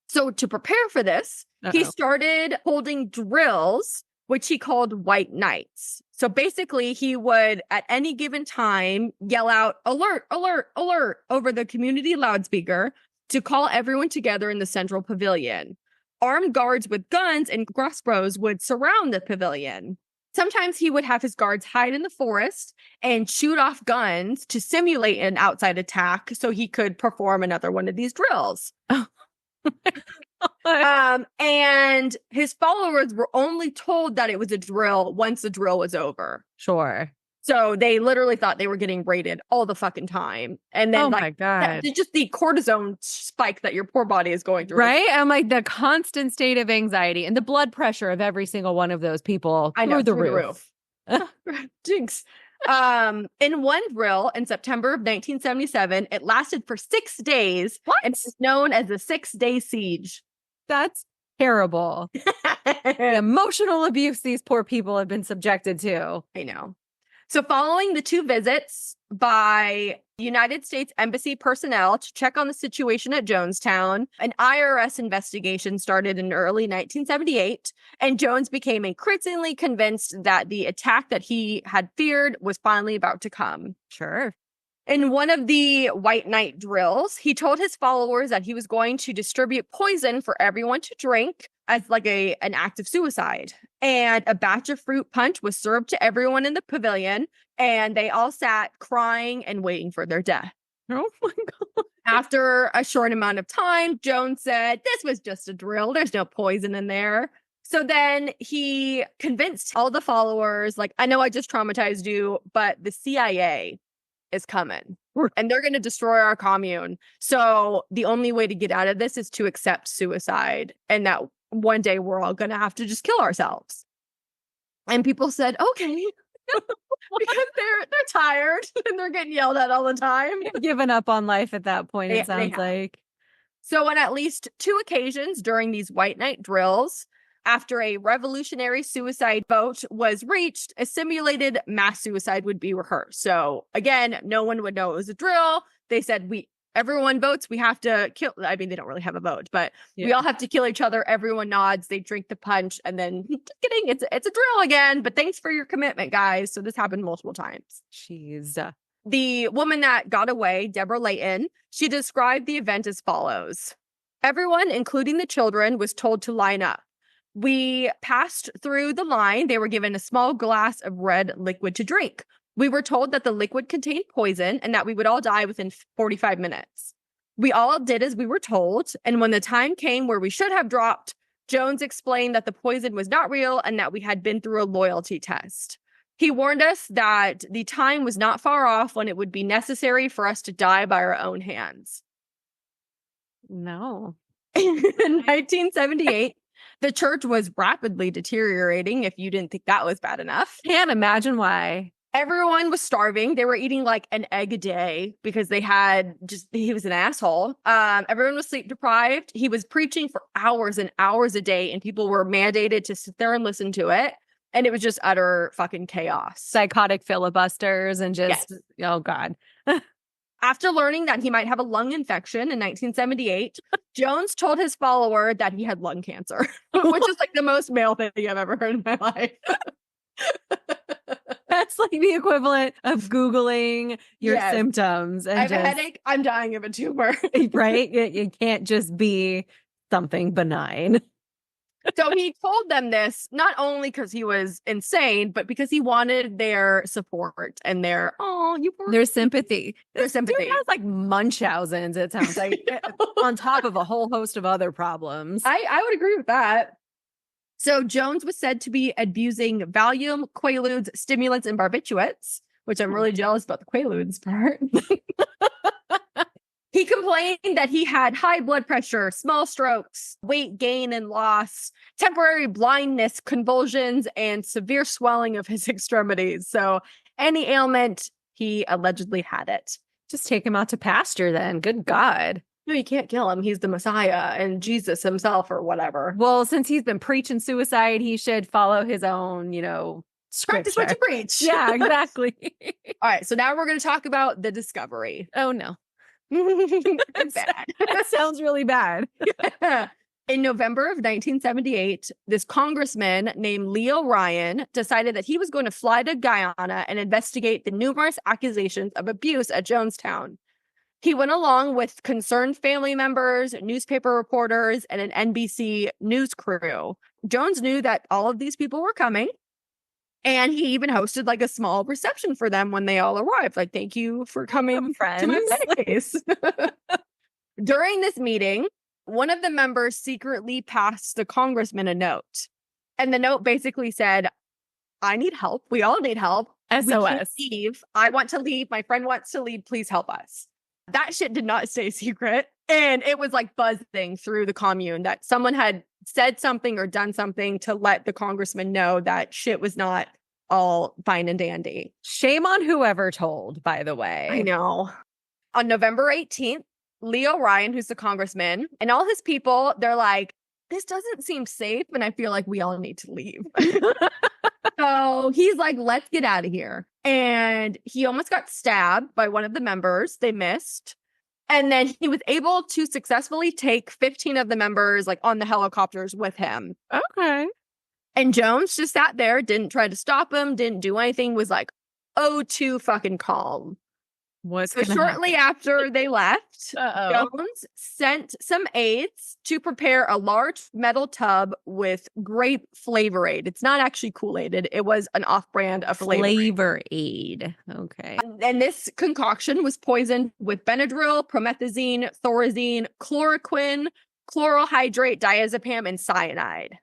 [SPEAKER 2] So to prepare for this, he started holding drills, which he called White Nights. So basically he would at any given time yell out, alert, alert, alert over the community loudspeaker to call everyone together in the central pavilion. Armed guards with guns and crossbows would surround the pavilion. Sometimes he would have his guards hide in the forest and shoot off guns to simulate an outside attack so he could perform another one of these drills. And his followers were only told that it was a drill once the drill was over.
[SPEAKER 1] Sure.
[SPEAKER 2] So they literally thought they were getting raided all the fucking time. And then,
[SPEAKER 1] my God.
[SPEAKER 2] Just the cortisone spike that your poor body is going through.
[SPEAKER 1] Right? I'm like the constant state of anxiety and the blood pressure of every single one of those people.
[SPEAKER 2] I know,
[SPEAKER 1] through the roof.
[SPEAKER 2] Jinx. In one drill in September of 1977, it lasted for 6 days.
[SPEAKER 1] What?
[SPEAKER 2] And it's known as the 6-day siege.
[SPEAKER 1] That's terrible. The emotional abuse these poor people have been subjected to.
[SPEAKER 2] I know. So following the 2 visits by United States Embassy personnel to check on the situation at Jonestown, an IRS investigation started in early 1978, and Jones became increasingly convinced that the attack that he had feared was finally about to come.
[SPEAKER 1] Sure.
[SPEAKER 2] In one of the White Night drills, he told his followers that he was going to distribute poison for everyone to drink as like an act of suicide. And a batch of fruit punch was served to everyone in the pavilion, and they all sat crying and waiting for their death.
[SPEAKER 1] Oh my God.
[SPEAKER 2] After a short amount of time, Jones said, this was just a drill. There's no poison in there. So then he convinced all the followers, like, I know I just traumatized you, but the CIA is coming and they're going to destroy our commune. So the only way to get out of this is to accept suicide, and that one day we're all going to have to just kill ourselves. And people said, okay, because they're tired and they're getting yelled at all the time.
[SPEAKER 1] Given up on life at that point, it sounds like.
[SPEAKER 2] So on at least 2 occasions during these White Night drills, after a revolutionary suicide vote was reached, a simulated mass suicide would be rehearsed. So again, no one would know it was a drill. They said, everyone votes. We have to kill. I mean, they don't really have a vote, but we all have to kill each other. Everyone nods. They drink the punch, and then just kidding. It's a drill again. But thanks for your commitment, guys. So this happened multiple times.
[SPEAKER 1] Jeez.
[SPEAKER 2] The woman that got away, Deborah Layton, she described the event as follows. Everyone, including the children, was told to line up. We passed through the line. They were given a small glass of red liquid to drink. We were told that the liquid contained poison and that we would all die within 45 minutes. We all did as we were told. And when the time came where we should have dropped, Jones explained that the poison was not real and that we had been through a loyalty test. He warned us that the time was not far off when it would be necessary for us to die by our own hands.
[SPEAKER 1] No.
[SPEAKER 2] In 1978, the church was rapidly deteriorating, if you didn't think that was bad enough.
[SPEAKER 1] Can't imagine why.
[SPEAKER 2] Everyone was starving. They were eating like an egg a day because he was an asshole. Everyone was sleep deprived. He was preaching for hours and hours a day, and people were mandated to sit there and listen to it. And it was just utter fucking chaos.
[SPEAKER 1] Psychotic filibusters and just, oh God.
[SPEAKER 2] After learning that he might have a lung infection in 1978, Jones told his follower that he had lung cancer, which is like the most male thing I've ever heard in my life.
[SPEAKER 1] That's like the equivalent of Googling your symptoms. And
[SPEAKER 2] I have a headache. I'm dying of a tumor.
[SPEAKER 1] Right? It can't just be something benign.
[SPEAKER 2] So he told them this not only because he was insane, but because he wanted their support and their
[SPEAKER 1] sympathy.
[SPEAKER 2] Their sympathy.
[SPEAKER 1] Dude has like Munchausen's, it sounds like, on top of a whole host of other problems.
[SPEAKER 2] I would agree with that. So Jones was said to be abusing Valium, Quaaludes, stimulants, and barbiturates, which I'm really jealous about the Quaaludes part. He complained that he had high blood pressure, small strokes, weight gain and loss, temporary blindness, convulsions, and severe swelling of his extremities. So any ailment, he allegedly had it.
[SPEAKER 1] Just take him out to pasture then. Good God.
[SPEAKER 2] No, you can't kill him. He's the Messiah and Jesus himself or whatever.
[SPEAKER 1] Well, since he's been preaching suicide, he should follow his own, scripture.
[SPEAKER 2] Practice what you preach.
[SPEAKER 1] Yeah, exactly.
[SPEAKER 2] All right. So now we're going to talk about the discovery.
[SPEAKER 1] Oh, no.
[SPEAKER 2] It's bad.
[SPEAKER 1] That sounds really bad.
[SPEAKER 2] In November of 1978, this congressman named Leo Ryan decided that he was going to fly to Guyana and investigate the numerous accusations of abuse at Jonestown. He went along with concerned family members, newspaper reporters, and an NBC news crew. Jones knew that all of these people were coming, and he even hosted like a small reception for them when they all arrived. Like, thank you for coming to my place. During this meeting, one of the members secretly passed the congressman a note. And the note basically said, I need help. We all need help.
[SPEAKER 1] SOS.
[SPEAKER 2] We can't leave. I want to leave. My friend wants to leave. Please help us. That shit did not stay secret. And it was like buzzing through the commune that someone had said something or done something to let the congressman know that shit was not all fine and dandy.
[SPEAKER 1] Shame on whoever told, by the way.
[SPEAKER 2] I know. On November 18th, Leo Ryan, who's the congressman, and all his people, they're like, this doesn't seem safe, and I feel like we all need to leave. So he's like, let's get out of here. And he almost got stabbed by one of the members. They missed. And then he was able to successfully take 15 of the members like on the helicopters with him.
[SPEAKER 1] Okay.
[SPEAKER 2] And Jones just sat there, didn't try to stop him, didn't do anything, was like, oh, too fucking calm. So shortly after they left, Jones sent some aides to prepare a large metal tub with grape Flavor Aid. It's not actually Kool-Aid. It was an off-brand of
[SPEAKER 1] Flavor Aid. Okay.
[SPEAKER 2] And this concoction was poisoned with Benadryl, promethazine, thorazine, chloroquine, chloral hydrate, diazepam, and cyanide.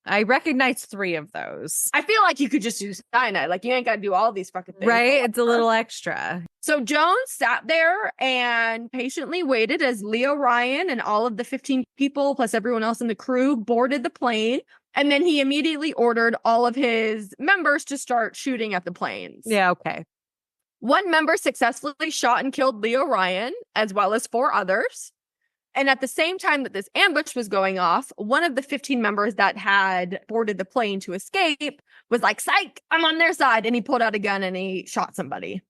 [SPEAKER 1] I recognize 3 of those.
[SPEAKER 2] I feel like you could just do cyanide. Like, you ain't got to do all these fucking things.
[SPEAKER 1] Right? It's a little extra.
[SPEAKER 2] So Jones sat there and patiently waited as Leo Ryan and all of the 15 people, plus everyone else in the crew, boarded the plane. And then he immediately ordered all of his members to start shooting at the planes.
[SPEAKER 1] Yeah, okay.
[SPEAKER 2] One member successfully shot and killed Leo Ryan, as well as 4 others. And at the same time that this ambush was going off, one of the 15 members that had boarded the plane to escape was like, psych, I'm on their side. And he pulled out a gun and he shot somebody.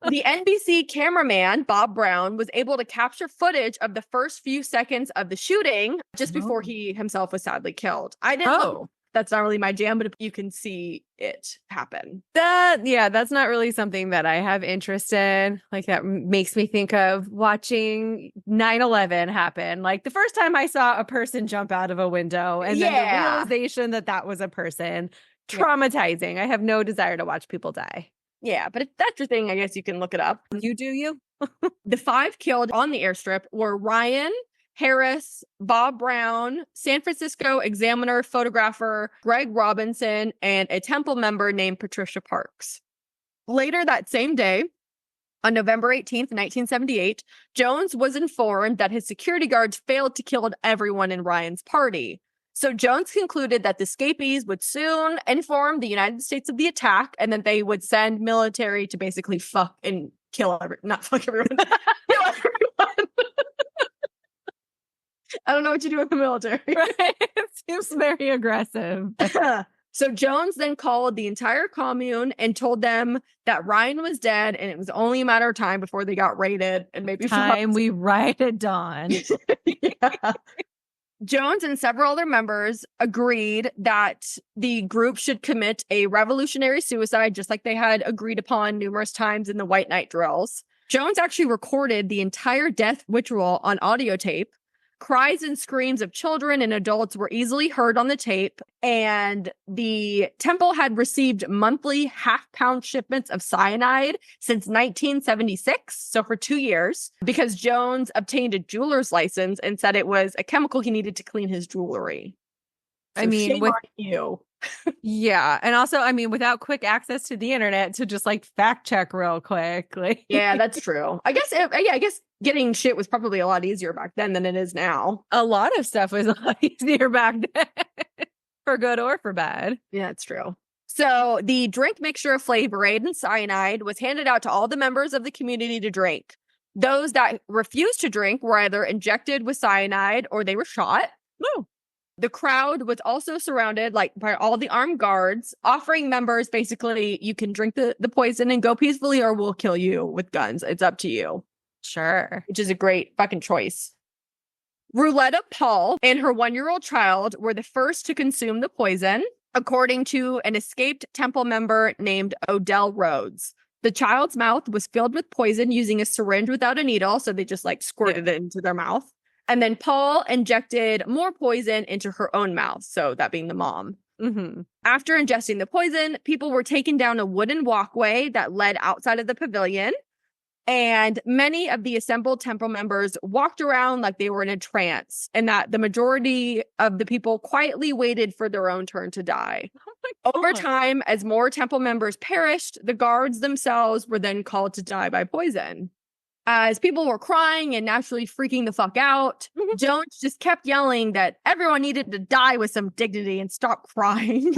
[SPEAKER 2] The NBC cameraman, Bob Brown, was able to capture footage of the first few seconds of the shooting just before he himself was sadly killed. I didn't look. That's not really my jam, but you can see it happen.
[SPEAKER 1] That's not really something that I have interest in. Like, that makes me think of watching 9/11 happen. Like, the first time I saw a person jump out of a window and then the realization that that was a person, traumatizing. I have no desire to watch people die.
[SPEAKER 2] Yeah, but if that's your thing, I guess you can look it up.
[SPEAKER 1] You do you?
[SPEAKER 2] The 5 killed on the airstrip were Ryan Harris, Bob Brown, San Francisco Examiner photographer Greg Robinson, and a Temple member named Patricia Parks. Later that same day, on November 18th, 1978, Jones was informed that his security guards failed to kill everyone in Ryan's party. So Jones concluded that the escapees would soon inform the United States of the attack, and then they would send military to basically fuck and kill not fuck everyone, kill everyone. I don't know what you do with the military.
[SPEAKER 1] Right? It seems very aggressive.
[SPEAKER 2] So Jones then called the entire commune and told them that Ryan was dead, and it was only a matter of time before they got raided and maybe
[SPEAKER 1] we ride at dawn.
[SPEAKER 2] Yeah. Jones and several other members agreed that the group should commit a revolutionary suicide, just like they had agreed upon numerous times in the White Night drills. Jones actually recorded the entire death ritual on audio tape. Cries and screams of children and adults were easily heard on the tape, and the temple had received monthly half-pound shipments of cyanide since 1976, so for 2 years, because Jones obtained a jeweler's license and said it was a chemical he needed to clean his jewelry. So
[SPEAKER 1] I mean,
[SPEAKER 2] shame on you.
[SPEAKER 1] Yeah. And also, I mean, without quick access to the internet to just like fact check real quick. Like,
[SPEAKER 2] yeah, that's true. I guess getting shit was probably a lot easier back then than it is now.
[SPEAKER 1] A lot of stuff was a lot easier back then, for good or for bad.
[SPEAKER 2] Yeah, it's true. So the drink mixture of Flavor Aid and cyanide was handed out to all the members of the community to drink. Those that refused to drink were either injected with cyanide or they were shot.
[SPEAKER 1] No.
[SPEAKER 2] The crowd was also surrounded by all the armed guards, offering members basically, you can drink the poison and go peacefully, or we'll kill you with guns. It's up to you.
[SPEAKER 1] Sure.
[SPEAKER 2] Which is a great fucking choice. Rouletta Paul and her 1-year-old child were the first to consume the poison, according to an escaped temple member named Odell Rhodes. The child's mouth was filled with poison using a syringe without a needle, so they just squirted it into their mouth. And then Paul injected more poison into her own mouth, so that being the mom.
[SPEAKER 1] Mm-hmm.
[SPEAKER 2] After ingesting the poison, people were taken down a wooden walkway that led outside of the pavilion. And many of the assembled temple members walked around like they were in a trance, and that the majority of the people quietly waited for their own turn to die. Over time, as more temple members perished, the guards themselves were then called to die by poison. As people were crying and naturally freaking the fuck out, Jones just kept yelling that everyone needed to die with some dignity and stop crying.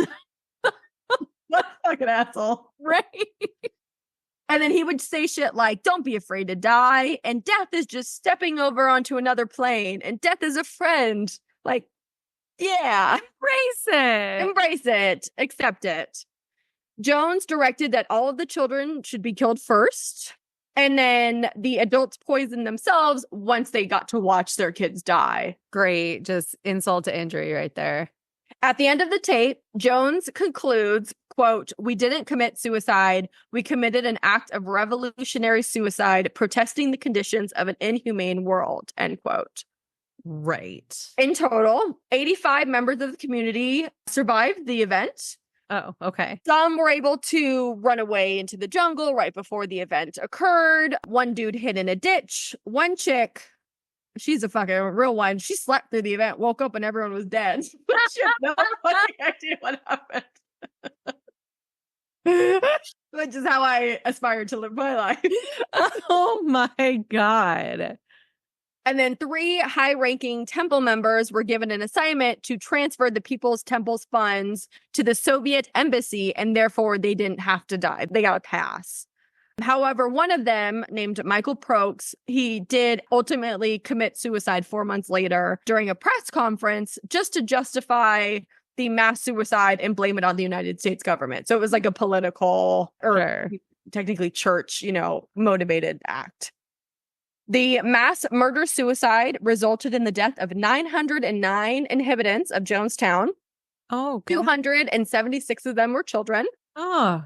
[SPEAKER 2] What a fucking asshole.
[SPEAKER 1] Right.
[SPEAKER 2] And then he would say shit like, don't be afraid to die. And death is just stepping over onto another plane. And death is a friend. Like, yeah.
[SPEAKER 1] Embrace it.
[SPEAKER 2] Embrace it. Accept it. Jones directed that all of the children should be killed first. And then the adults poisoned themselves once they got to watch their kids die.
[SPEAKER 1] Great. Just insult to injury right there.
[SPEAKER 2] At the end of the tape, Jones concludes, quote, "We didn't commit suicide. We committed an act of revolutionary suicide, protesting the conditions of an inhumane world," end quote.
[SPEAKER 1] Right.
[SPEAKER 2] In total, 85 members of the community survived the event.
[SPEAKER 1] Oh, okay.
[SPEAKER 2] Some were able to run away into the jungle right before the event occurred. One dude hid in a ditch. One chick, she's a fucking real one. She slept through the event, woke up, and everyone was dead. She had no fucking idea what happened. Which is how I aspire to live my life.
[SPEAKER 1] Oh my God.
[SPEAKER 2] And then 3 high-ranking temple members were given an assignment to transfer the People's Temple's funds to the Soviet embassy, and therefore they didn't have to die. They got a pass. However, one of them, named Michael Prokes, he did ultimately commit suicide 4 months later during a press conference just to justify the mass suicide and blame it on the United States government. So it was like a political...
[SPEAKER 1] Sure.
[SPEAKER 2] technically church, motivated act. The mass murder-suicide resulted in the death of 909 inhabitants of Jonestown.
[SPEAKER 1] Oh, God.
[SPEAKER 2] 276 of them were children.
[SPEAKER 1] Oh,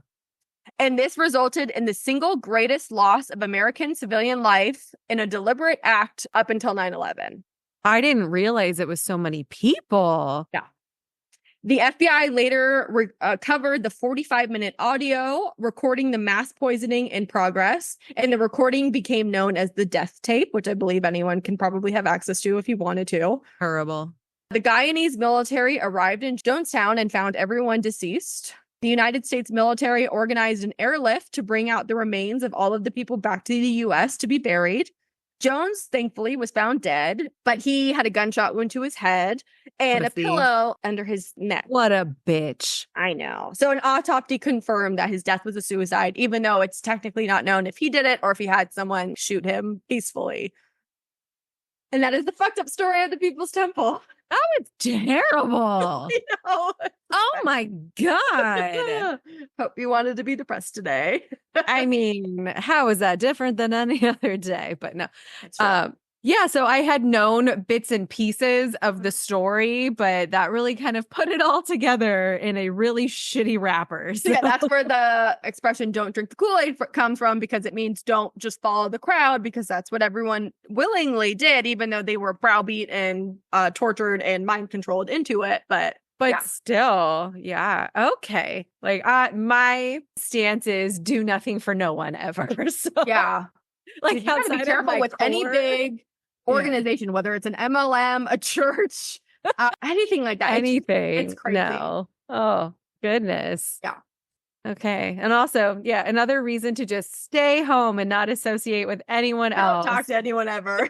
[SPEAKER 2] And this resulted in the single greatest loss of American civilian life in a deliberate act up until 9/11.
[SPEAKER 1] I didn't realize it was so many people.
[SPEAKER 2] Yeah. The FBI later covered the 45-minute audio recording the mass poisoning in progress, and the recording became known as the death tape, which I believe anyone can probably have access to if you wanted to.
[SPEAKER 1] Terrible.
[SPEAKER 2] The Guyanese military arrived in Jonestown and found everyone deceased. The United States military organized an airlift to bring out the remains of all of the people back to the U.S. to be buried. Jones, thankfully, was found dead, but he had a gunshot wound to his head and a pillow under his neck.
[SPEAKER 1] What a bitch.
[SPEAKER 2] I know. So an autopsy confirmed that his death was a suicide, even though it's technically not known if he did it or if he had someone shoot him peacefully. And that is the fucked up story of the People's Temple.
[SPEAKER 1] That was terrible.
[SPEAKER 2] You know?
[SPEAKER 1] Oh my God.
[SPEAKER 2] Hope you wanted to be depressed today.
[SPEAKER 1] I mean, how is that different than any other day? But no.
[SPEAKER 2] Right.
[SPEAKER 1] Yeah, so I had known bits and pieces of the story, but that really kind of put it all together in a really shitty wrapper. So.
[SPEAKER 2] Yeah, that's where the expression "don't drink the Kool-Aid" comes from, because it means don't just follow the crowd, because that's what everyone willingly did, even though they were browbeat and tortured and mind controlled into it. But yeah.
[SPEAKER 1] Still, yeah, okay. Like my stance is do nothing for no one ever. So
[SPEAKER 2] yeah,
[SPEAKER 1] like
[SPEAKER 2] you gotta be careful with any big organization, whether it's an MLM, a church, anything like that.
[SPEAKER 1] Anything.
[SPEAKER 2] It's crazy.
[SPEAKER 1] No. Oh, goodness.
[SPEAKER 2] Yeah.
[SPEAKER 1] Okay. And also, yeah, another reason to just stay home and not associate with anyone else.
[SPEAKER 2] Don't talk to anyone ever.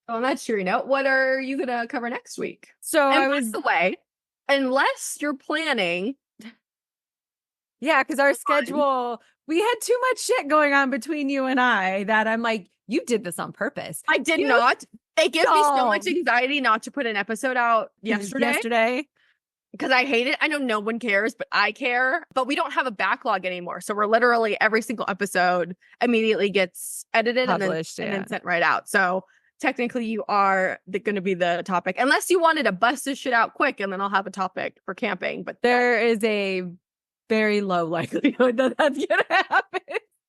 [SPEAKER 2] On that cheery note, what are you going to cover next week?
[SPEAKER 1] So
[SPEAKER 2] and by the way, unless you're planning.
[SPEAKER 1] Yeah, because our schedule, we had too much shit going on between you and I that I'm like, you did this on purpose.
[SPEAKER 2] I did not. It gives me so much anxiety not to put an episode out yesterday. Because I hate it. I know no one cares, but I care. But we don't have a backlog anymore. So we're literally every single episode immediately gets edited
[SPEAKER 1] published,
[SPEAKER 2] and then sent right out. So technically you are going to be the topic. Unless you wanted to bust this shit out quick, and then I'll have a topic for camping. But
[SPEAKER 1] there is a very low likelihood that that's going to happen.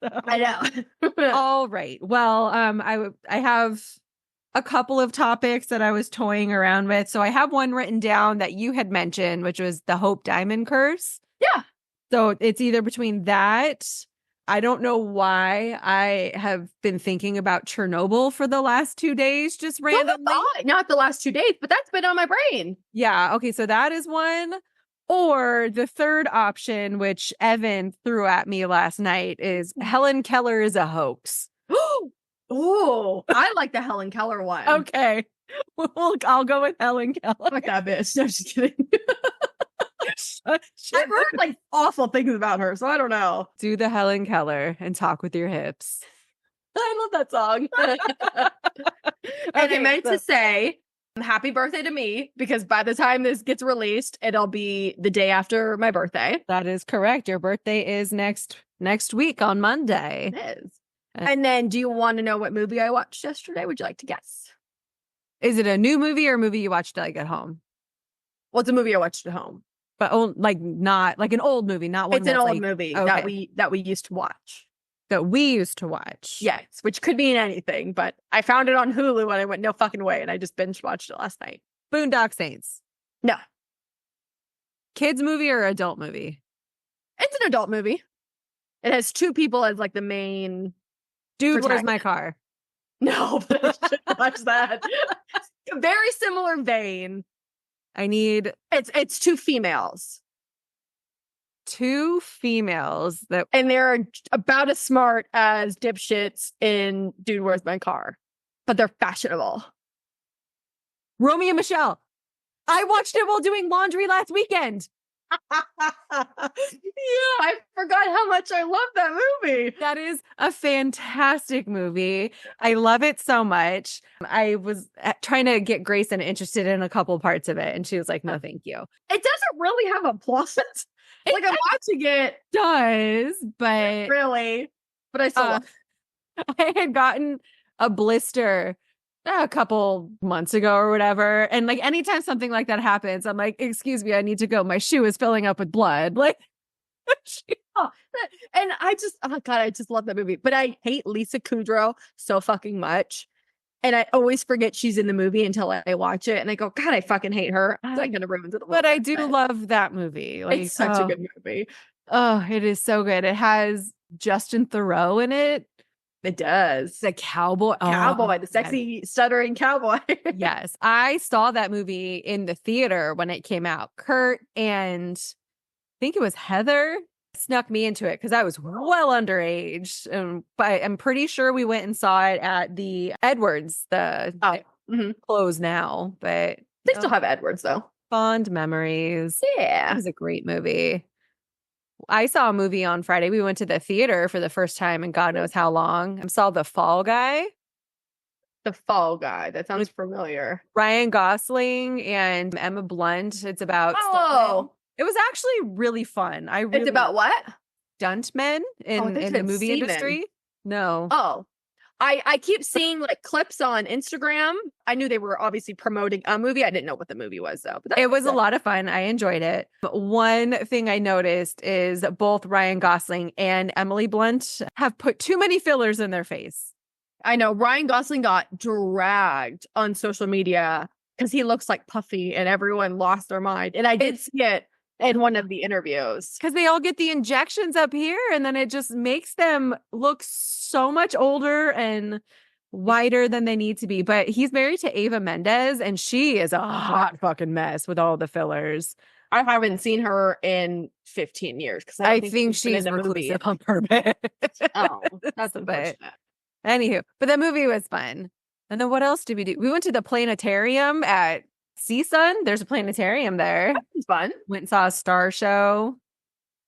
[SPEAKER 1] So.
[SPEAKER 2] I know.
[SPEAKER 1] All right. Well, I have a couple of topics that I was toying around with. So I have one written down that you had mentioned, which was the Hope Diamond curse.
[SPEAKER 2] Yeah.
[SPEAKER 1] So it's either between that. I don't know why I have been thinking about Chernobyl for the last 2 days, just randomly.
[SPEAKER 2] Not the last 2 days, but that's been on my brain.
[SPEAKER 1] Yeah. Okay. So that is one. Or the third option, which Evan threw at me last night, is Helen Keller is a hoax.
[SPEAKER 2] Oh, I like the Helen Keller one.
[SPEAKER 1] Okay. I'll go with Helen Keller.
[SPEAKER 2] Fuck that bitch. No, just kidding. I've heard like awful things about her, so I don't know.
[SPEAKER 1] Do the Helen Keller and talk with your hips.
[SPEAKER 2] I love that song. And I meant to say happy birthday to me, because by the time this gets released, it'll be the day after my birthday.
[SPEAKER 1] That is correct. Your birthday is next week on Monday.
[SPEAKER 2] It is. And then, do you want to know what movie I watched yesterday? Would you like to guess?
[SPEAKER 1] Is it a new movie or a movie you watched like at home?
[SPEAKER 2] Well, it's a movie I watched at home.
[SPEAKER 1] But like not like an old movie, not one.
[SPEAKER 2] It's an old movie that we used to watch.
[SPEAKER 1] That we used to watch.
[SPEAKER 2] Yes, which could mean anything, but I found it on Hulu and I went, no fucking way. And I just binge watched it last night.
[SPEAKER 1] Boondock Saints.
[SPEAKER 2] No.
[SPEAKER 1] Kids movie or adult movie?
[SPEAKER 2] It's an adult movie. It has two people as like the main.
[SPEAKER 1] Dude, where's my car?
[SPEAKER 2] No, but I should watch that. Very similar vein.
[SPEAKER 1] It's
[SPEAKER 2] two females.
[SPEAKER 1] Two females
[SPEAKER 2] and they're about as smart as dipshits in Dude, Where's My Car? But they're fashionable.
[SPEAKER 1] Romeo and Michelle. I watched it while doing laundry last weekend.
[SPEAKER 2] Yeah, I forgot how much I love that movie.
[SPEAKER 1] That is a fantastic movie. I love it so much. I was trying to get Grayson interested in a couple parts of it, and she was like, no, thank you.
[SPEAKER 2] It doesn't really have a plot. Like I'm watching it.
[SPEAKER 1] Does, but
[SPEAKER 2] Really? But I still love it.
[SPEAKER 1] I had gotten a blister a couple months ago or whatever. And like anytime something like that happens, I'm like, excuse me, I need to go. My shoe is filling up with blood. Like,
[SPEAKER 2] Oh, and oh God, I just love that movie. But I hate Lisa Kudrow so fucking much. And I always forget she's in the movie until I watch it. And I go, God, I fucking hate her. That kind of ruins it a little
[SPEAKER 1] but I
[SPEAKER 2] bit,
[SPEAKER 1] do
[SPEAKER 2] but
[SPEAKER 1] love that movie. Like,
[SPEAKER 2] it's such a good movie.
[SPEAKER 1] oh, it is so good. It has Justin Theroux in it.
[SPEAKER 2] It does.
[SPEAKER 1] The cowboy.
[SPEAKER 2] Cowboy,
[SPEAKER 1] Oh,
[SPEAKER 2] the sexy, stuttering cowboy.
[SPEAKER 1] yes. I saw that movie in the theater when it came out. Kurt and I think it was Heather snuck me into it because I was well underage. But I'm pretty sure we went and saw it at the Edwards, closed now, but
[SPEAKER 2] They still have Edwards though.
[SPEAKER 1] fond memories.
[SPEAKER 2] Yeah.
[SPEAKER 1] It was a great movie. I saw a movie on Friday. We went to the theater for the first time in God knows how long. I saw The Fall Guy.
[SPEAKER 2] The Fall Guy. That sounds familiar.
[SPEAKER 1] Ryan Gosling and Emma Blunt. It's about it was actually really fun.
[SPEAKER 2] It's about what?
[SPEAKER 1] Stuntmen in the movie industry. No.
[SPEAKER 2] Oh. I keep seeing like clips on Instagram. I knew they were obviously promoting a movie. I didn't know what the movie was though. But
[SPEAKER 1] it was a lot of fun. I enjoyed it. But one thing I noticed is both Ryan Gosling and Emily Blunt have put too many fillers in their face.
[SPEAKER 2] I know Ryan Gosling got dragged on social media because he looks like Puffy and everyone lost their mind. And I did see it in one of the interviews.
[SPEAKER 1] Because they all get the injections up here and then it just makes them look so much older and whiter than they need to be. But he's married to Ava Mendes and she is a hot fucking mess with all the fillers.
[SPEAKER 2] I haven't seen her in 15 years because
[SPEAKER 1] I think she's reclusive on purpose.
[SPEAKER 2] Oh, that's unfortunate.
[SPEAKER 1] Anywho, but the movie was fun. And then what else did we do? We went to the planetarium at CSUN. There's a planetarium there.
[SPEAKER 2] That was fun.
[SPEAKER 1] Went and saw a star show.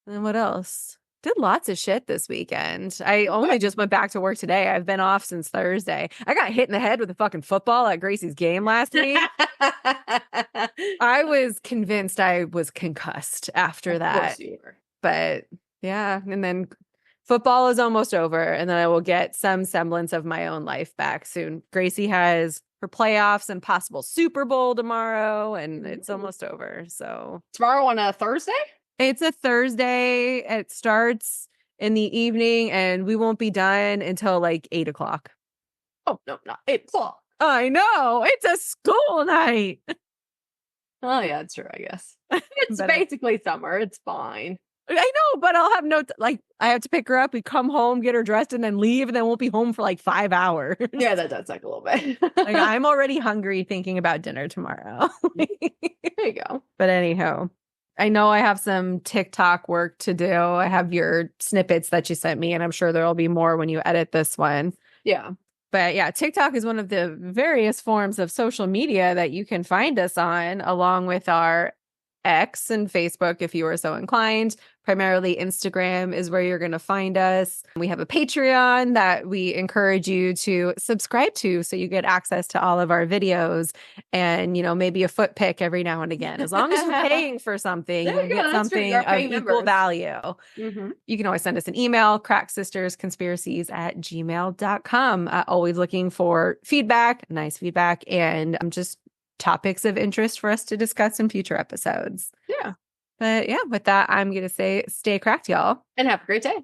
[SPEAKER 1] And then what else? Did lots of shit this weekend. I only just went back to work today. I've been off since Thursday. I got hit in the head with a fucking football at Gracie's game last week. I was convinced I was concussed after that.
[SPEAKER 2] Of course you were.
[SPEAKER 1] But yeah, and then football is almost over, and then I will get some semblance of my own life back soon. Gracie has her playoffs and possible Super Bowl tomorrow, and it's almost over. So
[SPEAKER 2] tomorrow on a Thursday?
[SPEAKER 1] It's a Thursday. It starts in the evening, and we won't be done until like 8:00.
[SPEAKER 2] Oh, no, not 8:00.
[SPEAKER 1] I know. It's a school night.
[SPEAKER 2] Oh, yeah, that's true, I guess. It's basically summer. It's fine.
[SPEAKER 1] I know, but I'll have I have to pick her up. We come home, get her dressed, and then leave, and then we'll be home for like 5 hours.
[SPEAKER 2] Yeah, that does take a little bit.
[SPEAKER 1] Like I'm already hungry thinking about dinner tomorrow.
[SPEAKER 2] There you go.
[SPEAKER 1] But anyhow, I know I have some TikTok work to do. I have your snippets that you sent me, and I'm sure there'll be more when you edit this one.
[SPEAKER 2] Yeah.
[SPEAKER 1] But yeah, TikTok is one of the various forms of social media that you can find us on, along with our X and Facebook if you are so inclined. Primarily Instagram is where you're going to find us. We have a Patreon that we encourage you to subscribe to so you get access to all of our videos and, maybe a foot pick every now and again. As long as you're paying for something, you get something of equal value. Mm-hmm. You can always send us an email, cracksistersconspiracies@gmail.com. Always looking for feedback, nice feedback, and just topics of interest for us to discuss in future episodes.
[SPEAKER 2] Yeah.
[SPEAKER 1] But yeah, with that, I'm going to say stay cracked, y'all.
[SPEAKER 2] And have a great day.